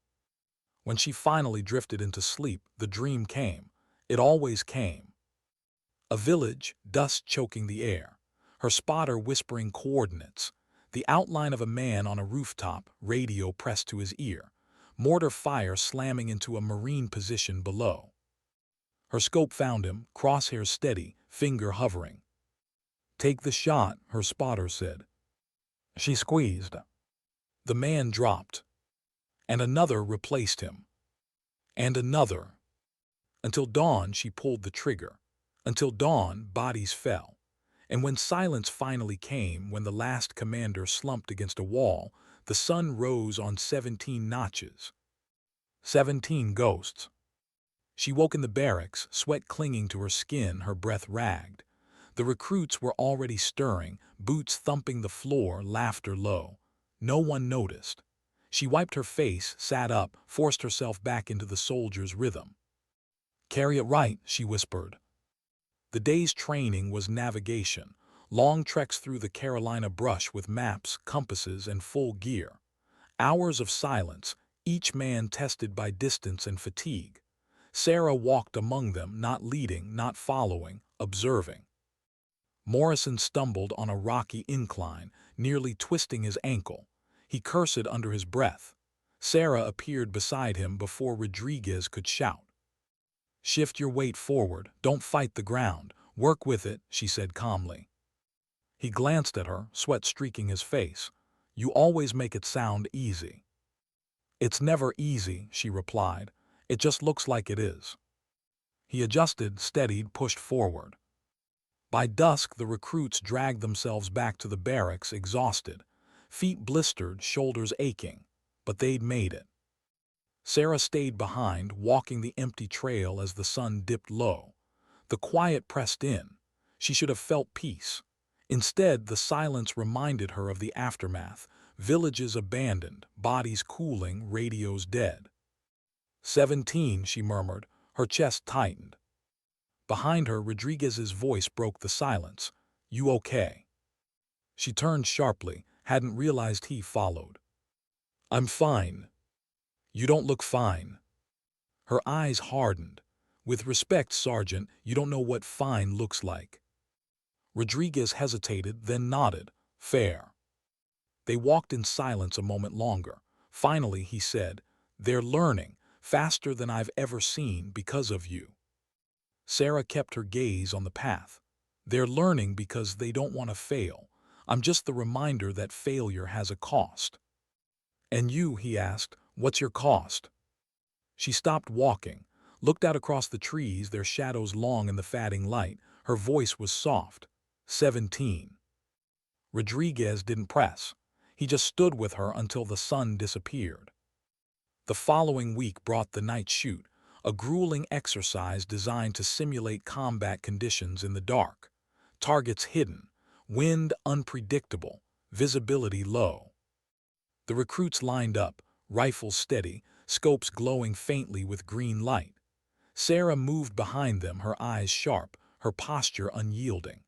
When she finally drifted into sleep, the dream came. It always came. A village, dust choking the air. Her spotter whispering coordinates. The outline of a man on a rooftop, radio pressed to his ear. Mortar fire slamming into a marine position below. Her scope found him, crosshairs steady, finger hovering. "Take the shot," her spotter said. She squeezed. The man dropped. And another replaced him. And another. Until dawn she pulled the trigger. Until dawn, bodies fell. And when silence finally came, when the last commander slumped against a wall, the sun rose on 17 notches. 17 ghosts. She woke in the barracks, sweat clinging to her skin, her breath ragged. The recruits were already stirring, boots thumping the floor, laughter low. No one noticed. She wiped her face, sat up, forced herself back into the soldier's rhythm. "Carry it right," she whispered. The day's training was navigation, long treks through the Carolina brush with maps, compasses, and full gear. Hours of silence, each man tested by distance and fatigue. Sarah walked among them, not leading, not following, observing. Morrison stumbled on a rocky incline, nearly twisting his ankle. He cursed under his breath. Sarah appeared beside him before Rodriguez could shout. "Shift your weight forward, don't fight the ground. "Work with it," she said calmly. He glanced at her, sweat streaking his face. "You always make it sound easy." "It's never easy," she replied. "It just looks like it is." He adjusted, steadied, pushed forward. By dusk, the recruits dragged themselves back to the barracks, exhausted, feet blistered, shoulders aching, but they'd made it. Sarah stayed behind, walking the empty trail as the sun dipped low. The quiet pressed in. She should have felt peace. Instead, the silence reminded her of the aftermath: villages abandoned, bodies cooling, radios dead. 17, she murmured, her chest tightened. Behind her, Rodriguez's voice broke the silence. "You okay?" She turned sharply, hadn't realized he followed. "I'm fine." "You don't look fine." Her eyes hardened. "With respect, Sergeant, you don't know what fine looks like." Rodriguez hesitated, then nodded. "Fair." They walked in silence a moment longer. Finally, he said, "They're learning, faster than I've ever seen, because of you." Sarah kept her gaze on the path. "They're learning because they don't want to fail. I'm just the reminder that failure has a cost." "And you," he asked, "what's your cost?" She stopped walking, looked out across the trees, their shadows long in the fading light. Her voice was soft. 17. Rodriguez didn't press. He just stood with her until the sun disappeared. The following week brought the night shoot, a grueling exercise designed to simulate combat conditions in the dark. Targets hidden, wind unpredictable, visibility low. The recruits lined up, rifles steady, scopes glowing faintly with green light. Sarah moved behind them, her eyes sharp, her posture unyielding.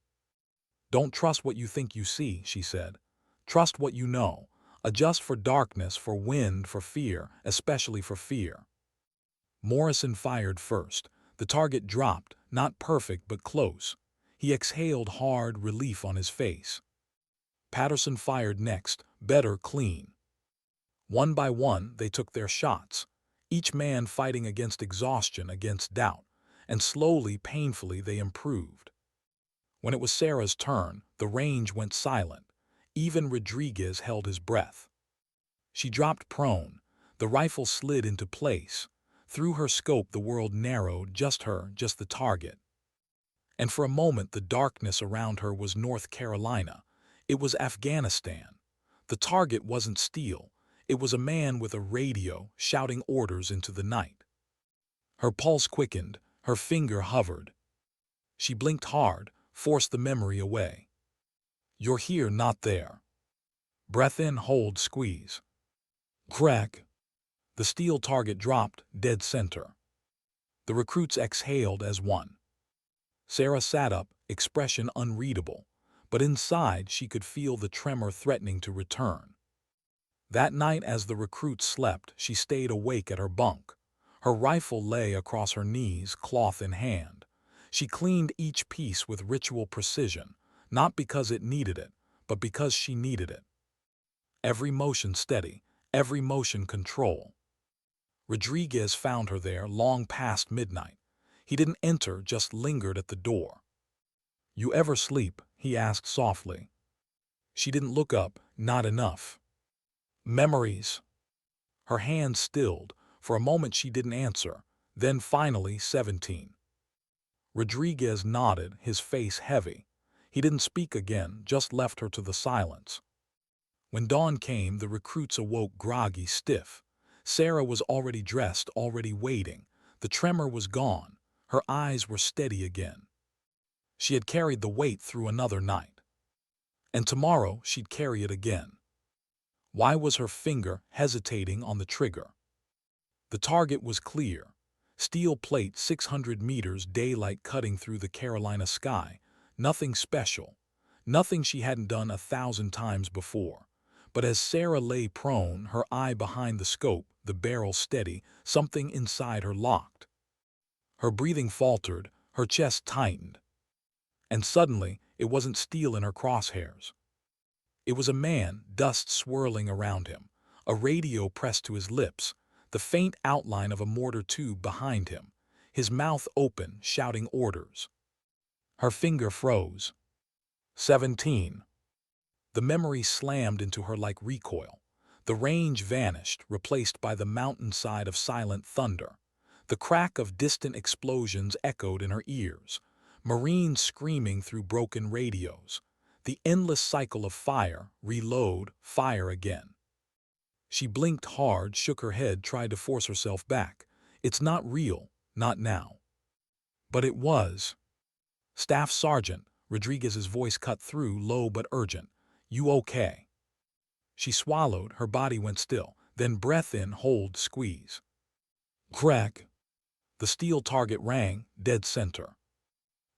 "Don't trust what you think you see," she said. "Trust what you know. Adjust for darkness, for wind, for fear, especially for fear." Morrison fired first. The target dropped, not perfect but close. He exhaled hard, relief on his face. Patterson fired next, better, clean. One by one, they took their shots, each man fighting against exhaustion, against doubt, and slowly, painfully, they improved. When it was Sarah's turn, the range went silent. Even Rodriguez held his breath. She dropped prone. The rifle slid into place. Through her scope, the world narrowed, just her, just the target. And for a moment, the darkness around her was North Carolina. It was Afghanistan. The target wasn't steel. It was a man with a radio, shouting orders into the night. Her pulse quickened, her finger hovered. She blinked hard, forced the memory away. "You're here, not there." Breath in, hold, squeeze. Crack. The steel target dropped, dead center. The recruits exhaled as one. Sarah sat up, expression unreadable, but inside she could feel the tremor threatening to return. That night, as the recruits slept, she stayed awake at her bunk. Her rifle lay across her knees, cloth in hand. She cleaned each piece with ritual precision, not because it needed it, but because she needed it. Every motion steady, every motion control. Rodriguez found her there long past midnight. He didn't enter, just lingered at the door. "You ever sleep?" he asked softly. She didn't look up, not enough. "Memories." Her hand stilled. For a moment she didn't answer. Then finally, 17. Rodriguez nodded, his face heavy. He didn't speak again, just left her to the silence. When dawn came, the recruits awoke groggy, stiff. Sarah was already dressed, already waiting. The tremor was gone. Her eyes were steady again. She had carried the weight through another night. And tomorrow she'd carry it again. Why was her finger hesitating on the trigger? The target was clear. Steel plate, 600 meters, daylight cutting through the Carolina sky. Nothing special. Nothing she hadn't done 1,000 times before. But as Sarah lay prone, her eye behind the scope, the barrel steady, something inside her locked. Her breathing faltered, her chest tightened. And suddenly, it wasn't steel in her crosshairs. It was a man, dust swirling around him, a radio pressed to his lips, the faint outline of a mortar tube behind him, his mouth open, shouting orders. Her finger froze. 17. The memory slammed into her like recoil. The range vanished, replaced by the mountainside of silent thunder. The crack of distant explosions echoed in her ears. Marines screaming through broken radios. The endless cycle of fire, reload, fire again. She blinked hard, shook her head, tried to force herself back. It's not real, not now. But it was. Staff Sergeant, Rodriguez's voice cut through, low but urgent. You okay? She swallowed, her body went still, then breath in, hold, squeeze. Crack. The steel target rang, dead center.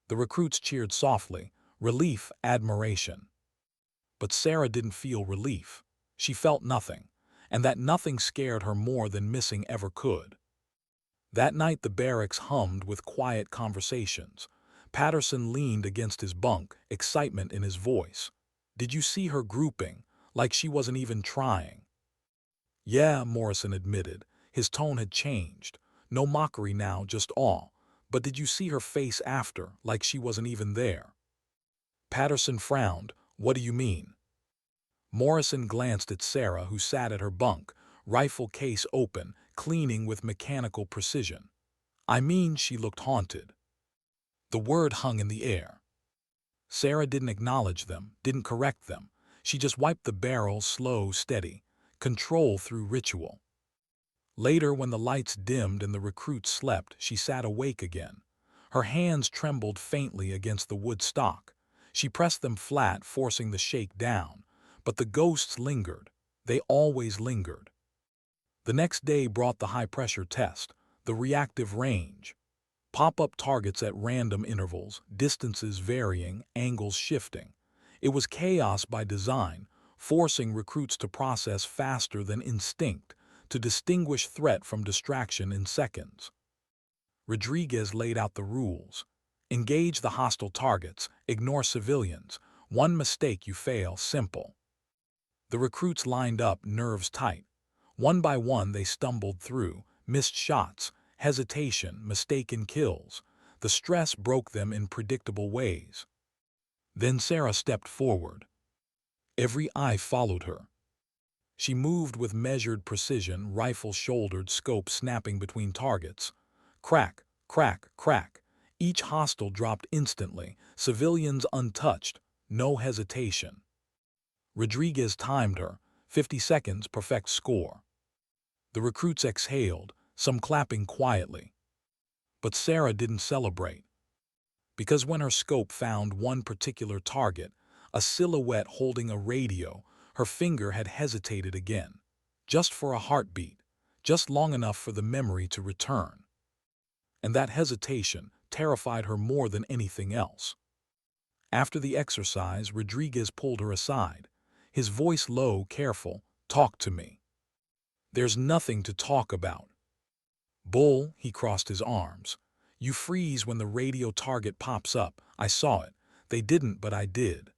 The recruits cheered softly, relief, admiration. But Sarah didn't feel relief. She felt nothing, and that nothing scared her more than missing ever could. That night the barracks hummed with quiet conversations. Patterson leaned against his bunk, excitement in his voice. Did you see her grouping, like she wasn't even trying? Yeah, Morrison admitted. His tone had changed. No mockery now, just awe. But did you see her face after, like she wasn't even there? Patterson frowned. What do you mean? Morrison glanced at Sarah, who sat at her bunk, rifle case open, cleaning with mechanical precision. I mean, she looked haunted. The word hung in the air. Sarah didn't acknowledge them, didn't correct them. She just wiped the barrel, slow, steady. Control through ritual. Later, when the lights dimmed and the recruits slept, she sat awake again. Her hands trembled faintly against the wood stock. She pressed them flat, forcing the shake down. But the ghosts lingered. They always lingered. The next day brought the high-pressure test, the reactive range. Pop-up targets at random intervals, distances varying, angles shifting. It was chaos by design, forcing recruits to process faster than instinct, to distinguish threat from distraction in seconds. Rodriguez laid out the rules. Engage the hostile targets, ignore civilians. One mistake you fail, simple. The recruits lined up, nerves tight. One by one they stumbled through, missed shots, hesitation, mistaken kills. The stress broke them in predictable ways. Then Sarah stepped forward. Every eye followed her. She moved with measured precision, rifle shouldered, scope snapping between targets. Crack, crack, crack. Each hostile dropped instantly, civilians untouched, no hesitation. Rodriguez timed her, 50 seconds, perfect score. The recruits exhaled, some clapping quietly. But Sarah didn't celebrate. Because when her scope found one particular target, a silhouette holding a radio, her finger had hesitated again. Just for a heartbeat, just long enough for the memory to return. And that hesitation terrified her more than anything else. After the exercise, Rodriguez pulled her aside, his voice low, careful. Talk to me. There's nothing to talk about. Bull, he crossed his arms. You freeze when the radio target pops up. I saw it. They didn't, but I did.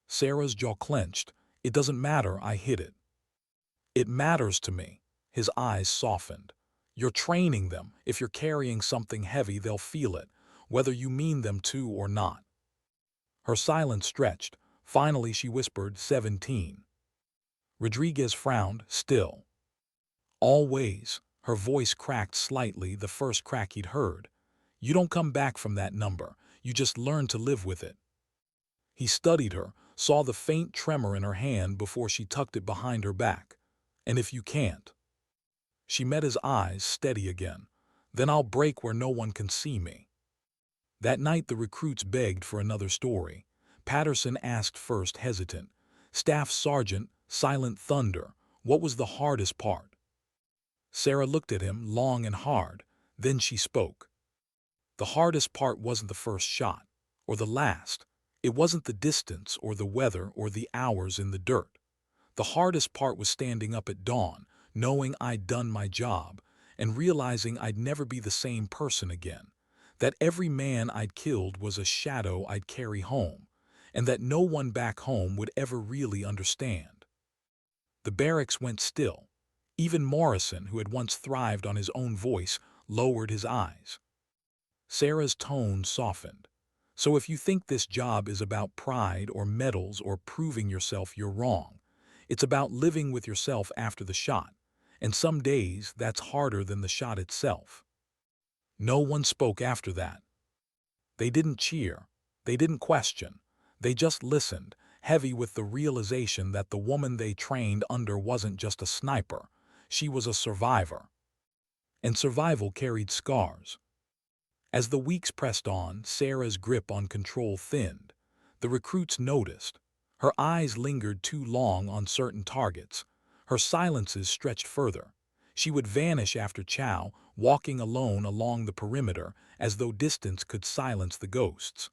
Sarah's jaw clenched. It doesn't matter, I hit it. It matters to me. His eyes softened. You're training them. If you're carrying something heavy, they'll feel it, whether you mean them to or not. Her silence stretched. Finally, she whispered, 17. Rodriguez frowned, still. Always. Her voice cracked slightly, the first crack he'd heard. You don't come back from that number. You just learn to live with it. He studied her, saw the faint tremor in her hand before she tucked it behind her back. And if you can't? She met his eyes, steady again. Then I'll break where no one can see me. That night the recruits begged for another story. Patterson asked first, hesitant. Staff Sergeant, Silent Thunder, what was the hardest part? Sarah looked at him, long and hard. Then she spoke. The hardest part wasn't the first shot, or the last. It wasn't the distance, or the weather, or the hours in the dirt. The hardest part was standing up at dawn, knowing I'd done my job, and realizing I'd never be the same person again. That every man I'd killed was a shadow I'd carry home, and that no one back home would ever really understand. The barracks went still. Even Morrison, who had once thrived on his own voice, lowered his eyes. Sarah's tone softened. So if you think this job is about pride or medals or proving yourself, you're wrong. It's about living with yourself after the shot. And some days, that's harder than the shot itself. No one spoke after that. They didn't cheer. They didn't question. They just listened, heavy with the realization that the woman they trained under wasn't just a sniper. She was a survivor. And survival carried scars. As the weeks pressed on, Sarah's grip on control thinned. The recruits noticed. Her eyes lingered too long on certain targets. Her silences stretched further. She would vanish after chow, walking alone along the perimeter as though distance could silence the ghosts.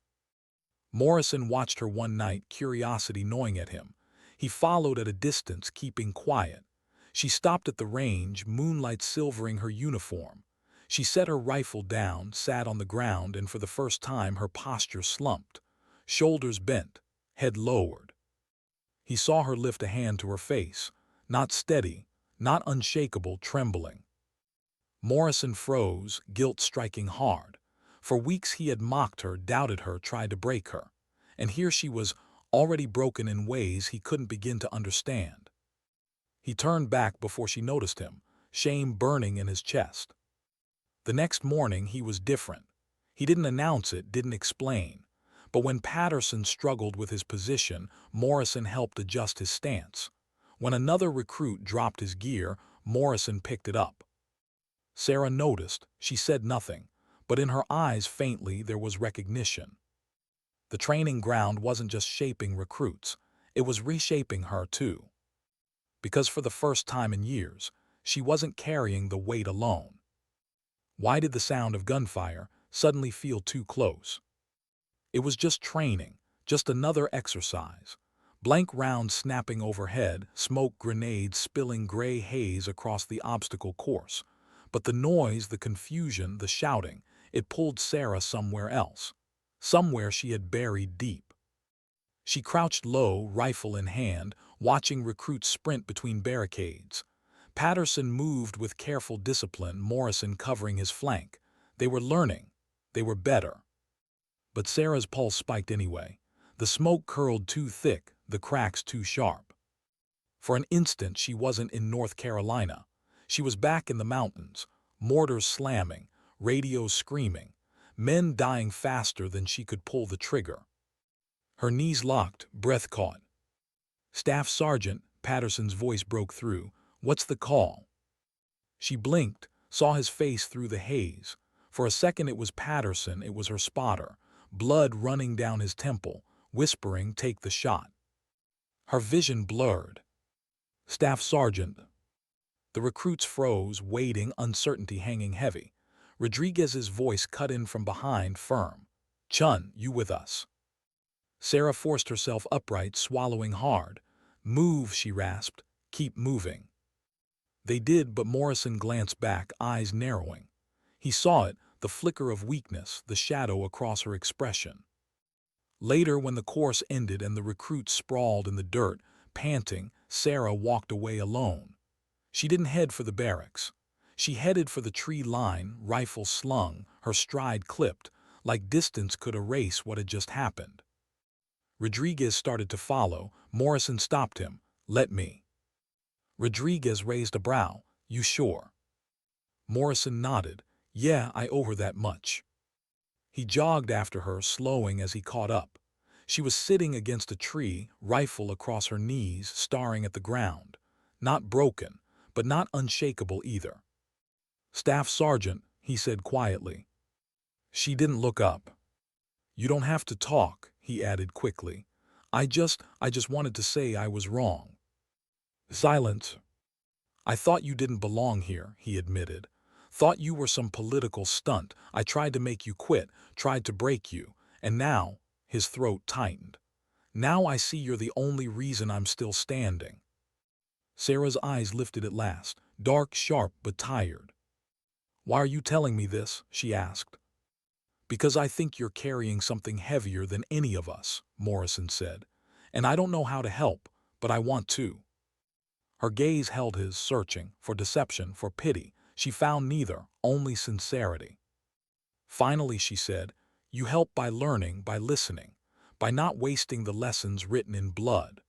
Morrison watched her one night, curiosity gnawing at him. He followed at a distance, keeping quiet. She stopped at the range, moonlight silvering her uniform. She set her rifle down, sat on the ground, and for the first time her posture slumped. Shoulders bent, head lowered. He saw her lift a hand to her face, not steady, not unshakable, trembling. Morrison froze, guilt striking hard. For weeks he had mocked her, doubted her, tried to break her. And here she was, already broken in ways he couldn't begin to understand. He turned back before she noticed him, shame burning in his chest. The next morning he was different. He didn't announce it, didn't explain. But when Patterson struggled with his position, Morrison helped adjust his stance. When another recruit dropped his gear, Morrison picked it up. Sarah noticed. She said nothing, but in her eyes faintly there was recognition. The training ground wasn't just shaping recruits, it was reshaping her too. Because for the first time in years, she wasn't carrying the weight alone. Why did the sound of gunfire suddenly feel too close? It was just training, just another exercise. Blank rounds snapping overhead, smoke grenades spilling gray haze across the obstacle course. But the noise, the confusion, the shouting, it pulled Sarah somewhere else. Somewhere she had buried deep. She crouched low, rifle in hand, watching recruits sprint between barricades. Patterson moved with careful discipline, Morrison covering his flank. They were learning. They were better. But Sarah's pulse spiked anyway. The smoke curled too thick, the cracks too sharp. For an instant she wasn't in North Carolina. She was back in the mountains, mortars slamming, radios screaming, men dying faster than she could pull the trigger. Her knees locked, breath caught. "Staff Sergeant," Patterson's voice broke through. "What's the call?" She blinked, saw his face through the haze. For a second it was Patterson, it was her spotter, blood running down his temple, whispering, "Take the shot." Her vision blurred. "Staff Sergeant." The recruits froze, waiting, uncertainty hanging heavy. Rodriguez's voice cut in from behind, firm. "Chun, you with us?" Sarah forced herself upright, swallowing hard. "Move," she rasped. "Keep moving." They did, but Morrison glanced back, eyes narrowing. He saw it, the flicker of weakness, the shadow across her expression. Later, when the course ended and the recruits sprawled in the dirt, panting, Sarah walked away alone. She didn't head for the barracks. She headed for the tree line, rifle slung, her stride clipped, like distance could erase what had just happened. Rodriguez started to follow. Morrison stopped him. "Let me." Rodriguez raised a brow. "You sure?" Morrison nodded. "Yeah, I owe her that much." He jogged after her, slowing as he caught up. She was sitting against a tree, rifle across her knees, staring at the ground. Not broken, but not unshakable either. "Staff Sergeant," he said quietly. She didn't look up. "You don't have to talk," he added quickly. I just wanted to say I was wrong." Silence. "I thought you didn't belong here," he admitted. "Thought you were some political stunt. I tried to make you quit, tried to break you. And now," his throat tightened, "now I see you're the only reason I'm still standing." Sarah's eyes lifted at last, dark, sharp, but tired. "Why are you telling me this?" she asked. "Because I think you're carrying something heavier than any of us," Morrison said. "And I don't know how to help, but I want to." Her gaze held his, searching, for deception, for pity. She found neither, only sincerity. Finally she said, You help by learning, by listening, by not wasting the lessons written in blood."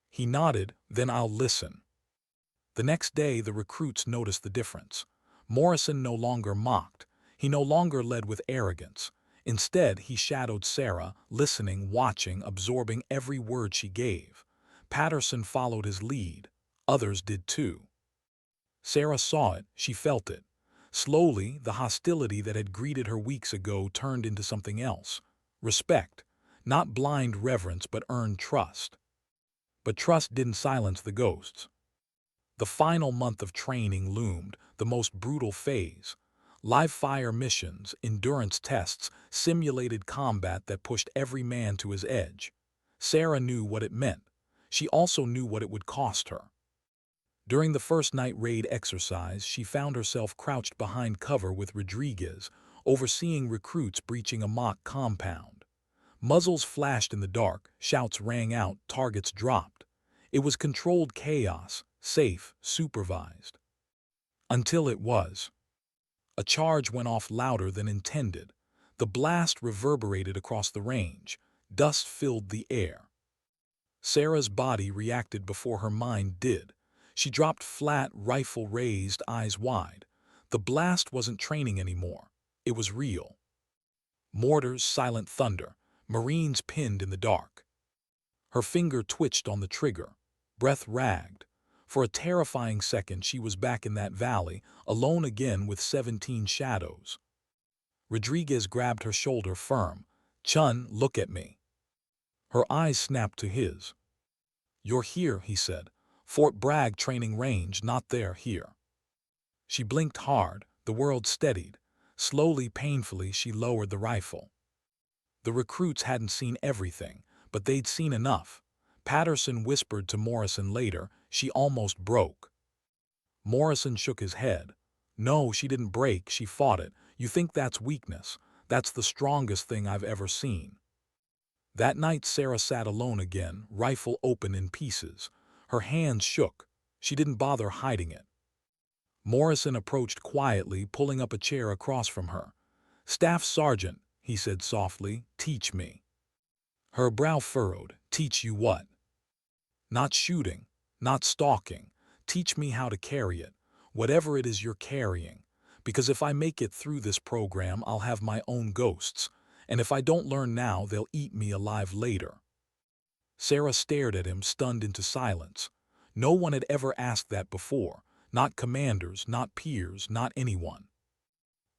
He nodded, "Then I'll listen." The next day, the recruits noticed the difference. Morrison no longer mocked. He no longer led with arrogance. Instead, he shadowed Sarah, listening, watching, absorbing every word she gave. Patterson followed his lead. Others did too. Sarah saw it, she felt it. Slowly, the hostility that had greeted her weeks ago turned into something else. Respect. Not blind reverence, but earned trust. But trust didn't silence the ghosts. The final month of training loomed, the most brutal phase. Live fire missions, endurance tests, simulated combat that pushed every man to his edge. Sarah knew what it meant. She also knew what it would cost her. During the first night raid exercise, she found herself crouched behind cover with Rodriguez, overseeing recruits breaching a mock compound. Muzzles flashed in the dark, shouts rang out, targets dropped. It was controlled chaos, safe, supervised. Until it was. A charge went off louder than intended. The blast reverberated across the range. Dust filled the air. Sarah's body reacted before her mind did. She dropped flat, rifle raised, eyes wide. The blast wasn't training anymore. It was real. Mortars, silent thunder. Marines pinned in the dark. Her finger twitched on the trigger. Breath ragged. For a terrifying second, she was back in that valley, alone again with 17 shadows. Rodriguez grabbed her shoulder firm. "Chun, look at me." Her eyes snapped to his. "You're here," he said. "Fort Bragg training range, not there, here." She blinked hard. The world steadied. Slowly, painfully, she lowered the rifle. The recruits hadn't seen everything, but they'd seen enough. Patterson whispered to Morrison later, "She almost broke." Morrison shook his head. "No, she didn't break, she fought it. You think that's weakness. That's the strongest thing I've ever seen." That night Sarah sat alone again, rifle open in pieces. Her hands shook. She didn't bother hiding it. Morrison approached quietly, pulling up a chair across from her. "Staff Sergeant," he said softly, "teach me." Her brow furrowed. "Teach you what?" "Not shooting, not stalking. Teach me how to carry it, whatever it is you're carrying. Because if I make it through this program, I'll have my own ghosts. And if I don't learn now, they'll eat me alive later." Sarah stared at him, stunned into silence. No one had ever asked that before. Not commanders, not peers, not anyone.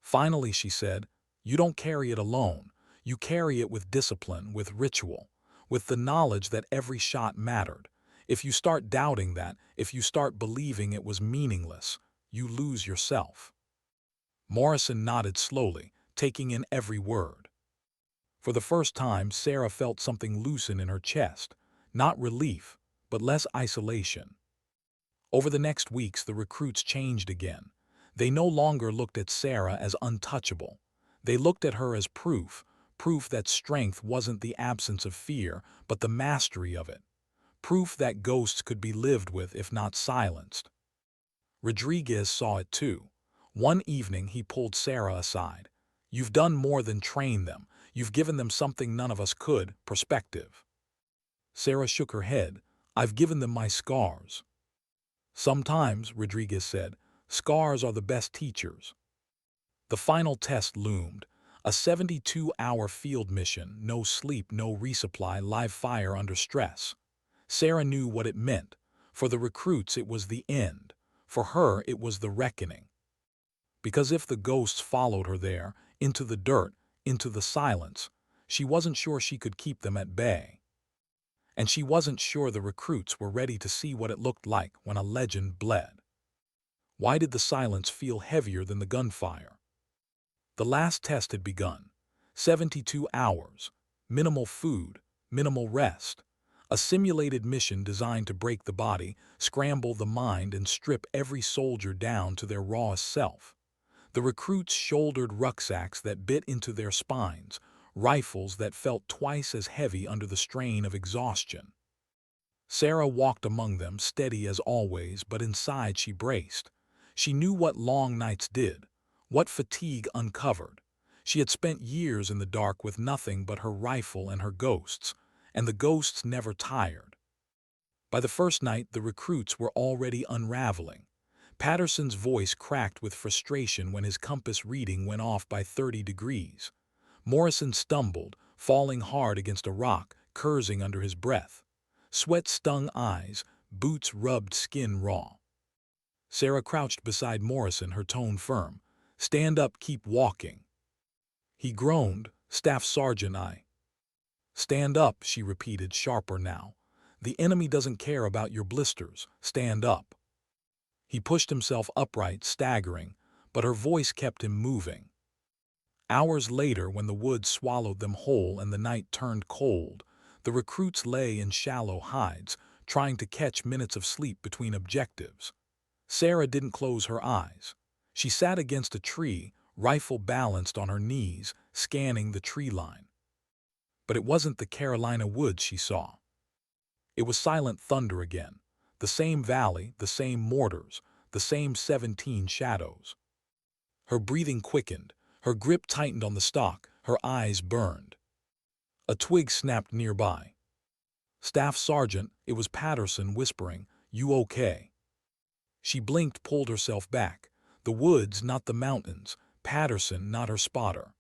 Finally, she said, "You don't carry it alone. You carry it with discipline, with ritual, with the knowledge that every shot mattered. If you start doubting that, if you start believing it was meaningless, you lose yourself." Morrison nodded slowly, taking in every word. For the first time, Sarah felt something loosen in her chest. Not relief, but less isolation. Over the next weeks, the recruits changed again. They no longer looked at Sarah as untouchable. They looked at her as proof that strength wasn't the absence of fear, but the mastery of it. Proof that ghosts could be lived with if not silenced. Rodriguez saw it too. One evening he pulled Sarah aside. "You've done more than train them. You've given them something none of us could, perspective." Sarah shook her head. "I've given them my scars." "Sometimes," Rodriguez said, "scars are the best teachers." The final test loomed. A 72-hour field mission, no sleep, no resupply, live fire under stress. Sarah knew what it meant. For the recruits, it was the end. For her, it was the reckoning. Because if the ghosts followed her there, into the dirt, into the silence, she wasn't sure she could keep them at bay. And she wasn't sure the recruits were ready to see what it looked like when a legend bled. Why did the silence feel heavier than the gunfire? The last test had begun. 72 hours. Minimal food, minimal rest. A simulated mission designed to break the body, scramble the mind, and strip every soldier down to their rawest self. The recruits shouldered rucksacks that bit into their spines, rifles that felt twice as heavy under the strain of exhaustion. Sarah walked among them, steady as always, but inside she braced. She knew what long nights did, what fatigue uncovered. She had spent years in the dark with nothing but her rifle and her ghosts, and the ghosts never tired. By the first night, the recruits were already unraveling. Patterson's voice cracked with frustration when his compass reading went off by 30 degrees. Morrison stumbled, falling hard against a rock, cursing under his breath. Sweat stung eyes, boots rubbed skin raw. Sarah crouched beside Morrison, her tone firm. "Stand up, keep walking." He groaned, "Staff Sergeant, I." "Stand up," she repeated, sharper now. "The enemy doesn't care about your blisters. Stand up." He pushed himself upright, staggering, but her voice kept him moving. Hours later, when the woods swallowed them whole and the night turned cold, the recruits lay in shallow hides, trying to catch minutes of sleep between objectives. Sarah didn't close her eyes. She sat against a tree, rifle balanced on her knees, scanning the tree line. But it wasn't the Carolina woods she saw. It was silent thunder again. The same valley, the same mortars, the same 17 shadows. Her breathing quickened, her grip tightened on the stock, her eyes burned. A twig snapped nearby. "Staff Sergeant," it was Patterson whispering, "You okay?" She blinked, pulled herself back. The woods, not the mountains. Patterson, not her spotter.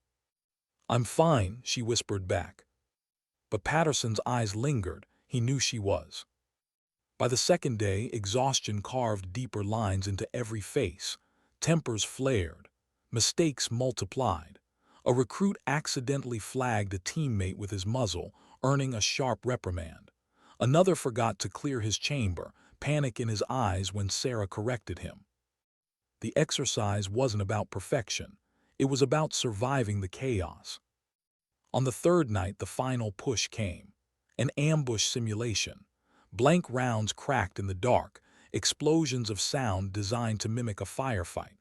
"I'm fine," she whispered back. But Patterson's eyes lingered. He knew she was. By the second day, exhaustion carved deeper lines into every face. Tempers flared. Mistakes multiplied. A recruit accidentally flagged a teammate with his muzzle, earning a sharp reprimand. Another forgot to clear his chamber, panic in his eyes when Sarah corrected him. The exercise wasn't about perfection. It was about surviving the chaos. On the third night, the final push came. An ambush simulation. Blank rounds cracked in the dark, explosions of sound designed to mimic a firefight.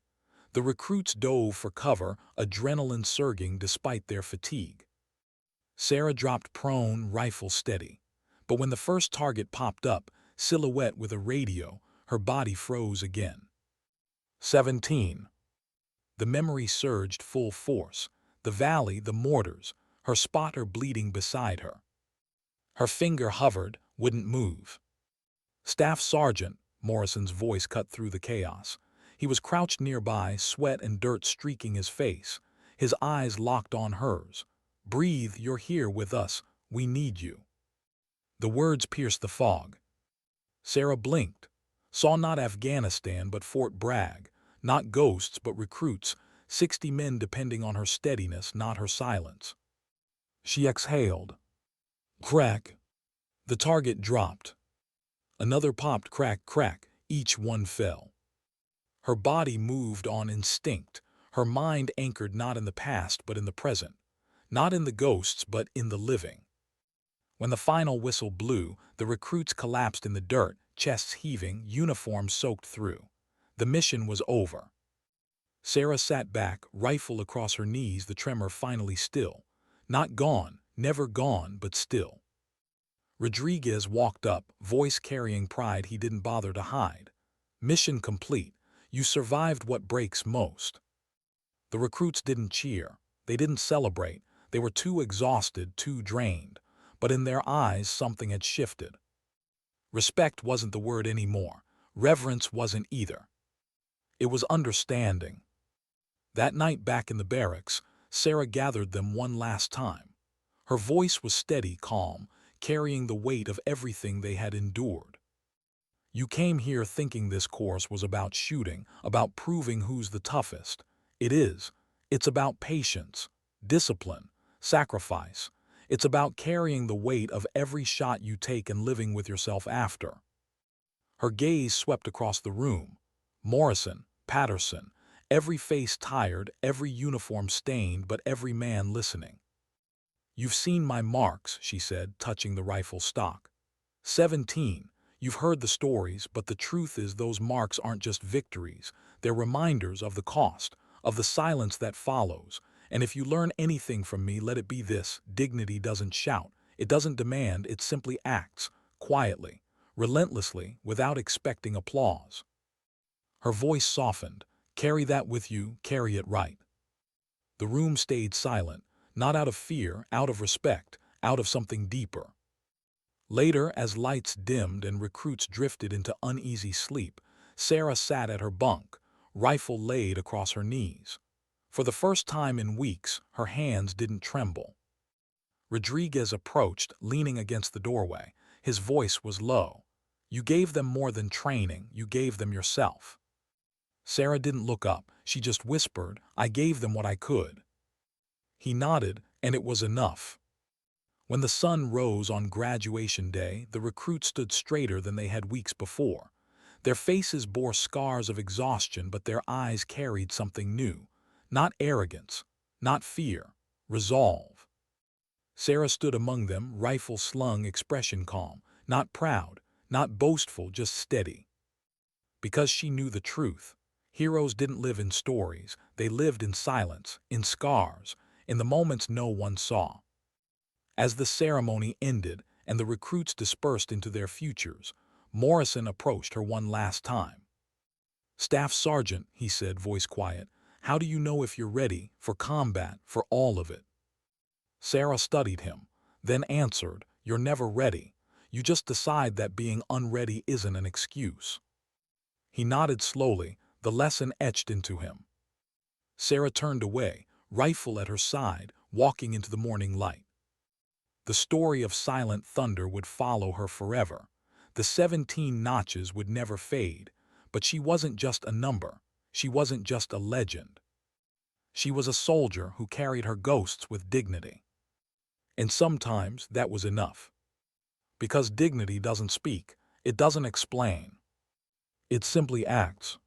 The recruits dove for cover, adrenaline surging despite their fatigue. Sarah dropped prone, rifle steady. But when the first target popped up, silhouette with a radio, her body froze again. 17. The memory surged full force. The valley, the mortars, her spotter bleeding beside her. Her finger hovered, wouldn't move. "Staff Sergeant," Morrison's voice cut through the chaos. He was crouched nearby, sweat and dirt streaking his face. His eyes locked on hers. "Breathe, you're here with us. We need you." The words pierced the fog. Sarah blinked, saw not Afghanistan but Fort Bragg, not ghosts but recruits, 60 men depending on her steadiness, not her silence. She exhaled. Crack. The target dropped. Another popped, crack, crack, each one fell. Her body moved on instinct, her mind anchored not in the past but in the present, not in the ghosts but in the living. When the final whistle blew, the recruits collapsed in the dirt, chests heaving, uniforms soaked through. The mission was over. Sarah sat back, rifle across her knees, the tremor finally still. Not gone, never gone, but still. Rodriguez walked up, voice carrying pride he didn't bother to hide. "Mission complete. You survived what breaks most." The recruits didn't cheer. They didn't celebrate. They were too exhausted, too drained. But in their eyes, something had shifted. Respect wasn't the word anymore. Reverence wasn't either. It was understanding. That night back in the barracks, Sarah gathered them one last time. Her voice was steady, calm, carrying the weight of everything they had endured. "You came here thinking this course was about shooting, about proving who's the toughest. It is. It's about patience, discipline, sacrifice. It's about carrying the weight of every shot you take and living with yourself after." Her gaze swept across the room. Morrison, Patterson, every face tired, every uniform stained, but every man listening. "You've seen my marks," she said, touching the rifle stock. 17. You've heard the stories, but the truth is those marks aren't just victories. They're reminders of the cost, of the silence that follows. And if you learn anything from me, let it be this: dignity doesn't shout, it doesn't demand, it simply acts, quietly, relentlessly, without expecting applause. Her voice softened. "Carry that with you, carry it right." The room stayed silent, not out of fear, out of respect, out of something deeper. Later, as lights dimmed and recruits drifted into uneasy sleep, Sarah sat at her bunk, rifle laid across her knees. For the first time in weeks, her hands didn't tremble. Rodriguez approached, leaning against the doorway. His voice was low. "You gave them more than training, you gave them yourself." Sarah didn't look up, she just whispered, "I gave them what I could." He nodded, and it was enough. When the sun rose on graduation day, the recruits stood straighter than they had weeks before. Their faces bore scars of exhaustion, but their eyes carried something new. Not arrogance, not fear, resolve. Sarah stood among them, rifle slung, expression calm, not proud, not boastful, just steady. Because she knew the truth. Heroes didn't live in stories, they lived in silence, in scars, in the moments no one saw. As the ceremony ended and the recruits dispersed into their futures, Morrison approached her one last time. "Staff Sergeant," he said, voice quiet, "how do you know if you're ready for combat, for all of it?" Sarah studied him, then answered, "You're never ready. You just decide that being unready isn't an excuse." He nodded slowly, the lesson etched into him. Sarah turned away, rifle at her side, walking into the morning light. The story of silent thunder would follow her forever. The 17 notches would never fade, but she wasn't just a number. She wasn't just a legend. She was a soldier who carried her ghosts with dignity. And sometimes that was enough. Because dignity doesn't speak, it doesn't explain. It simply acts.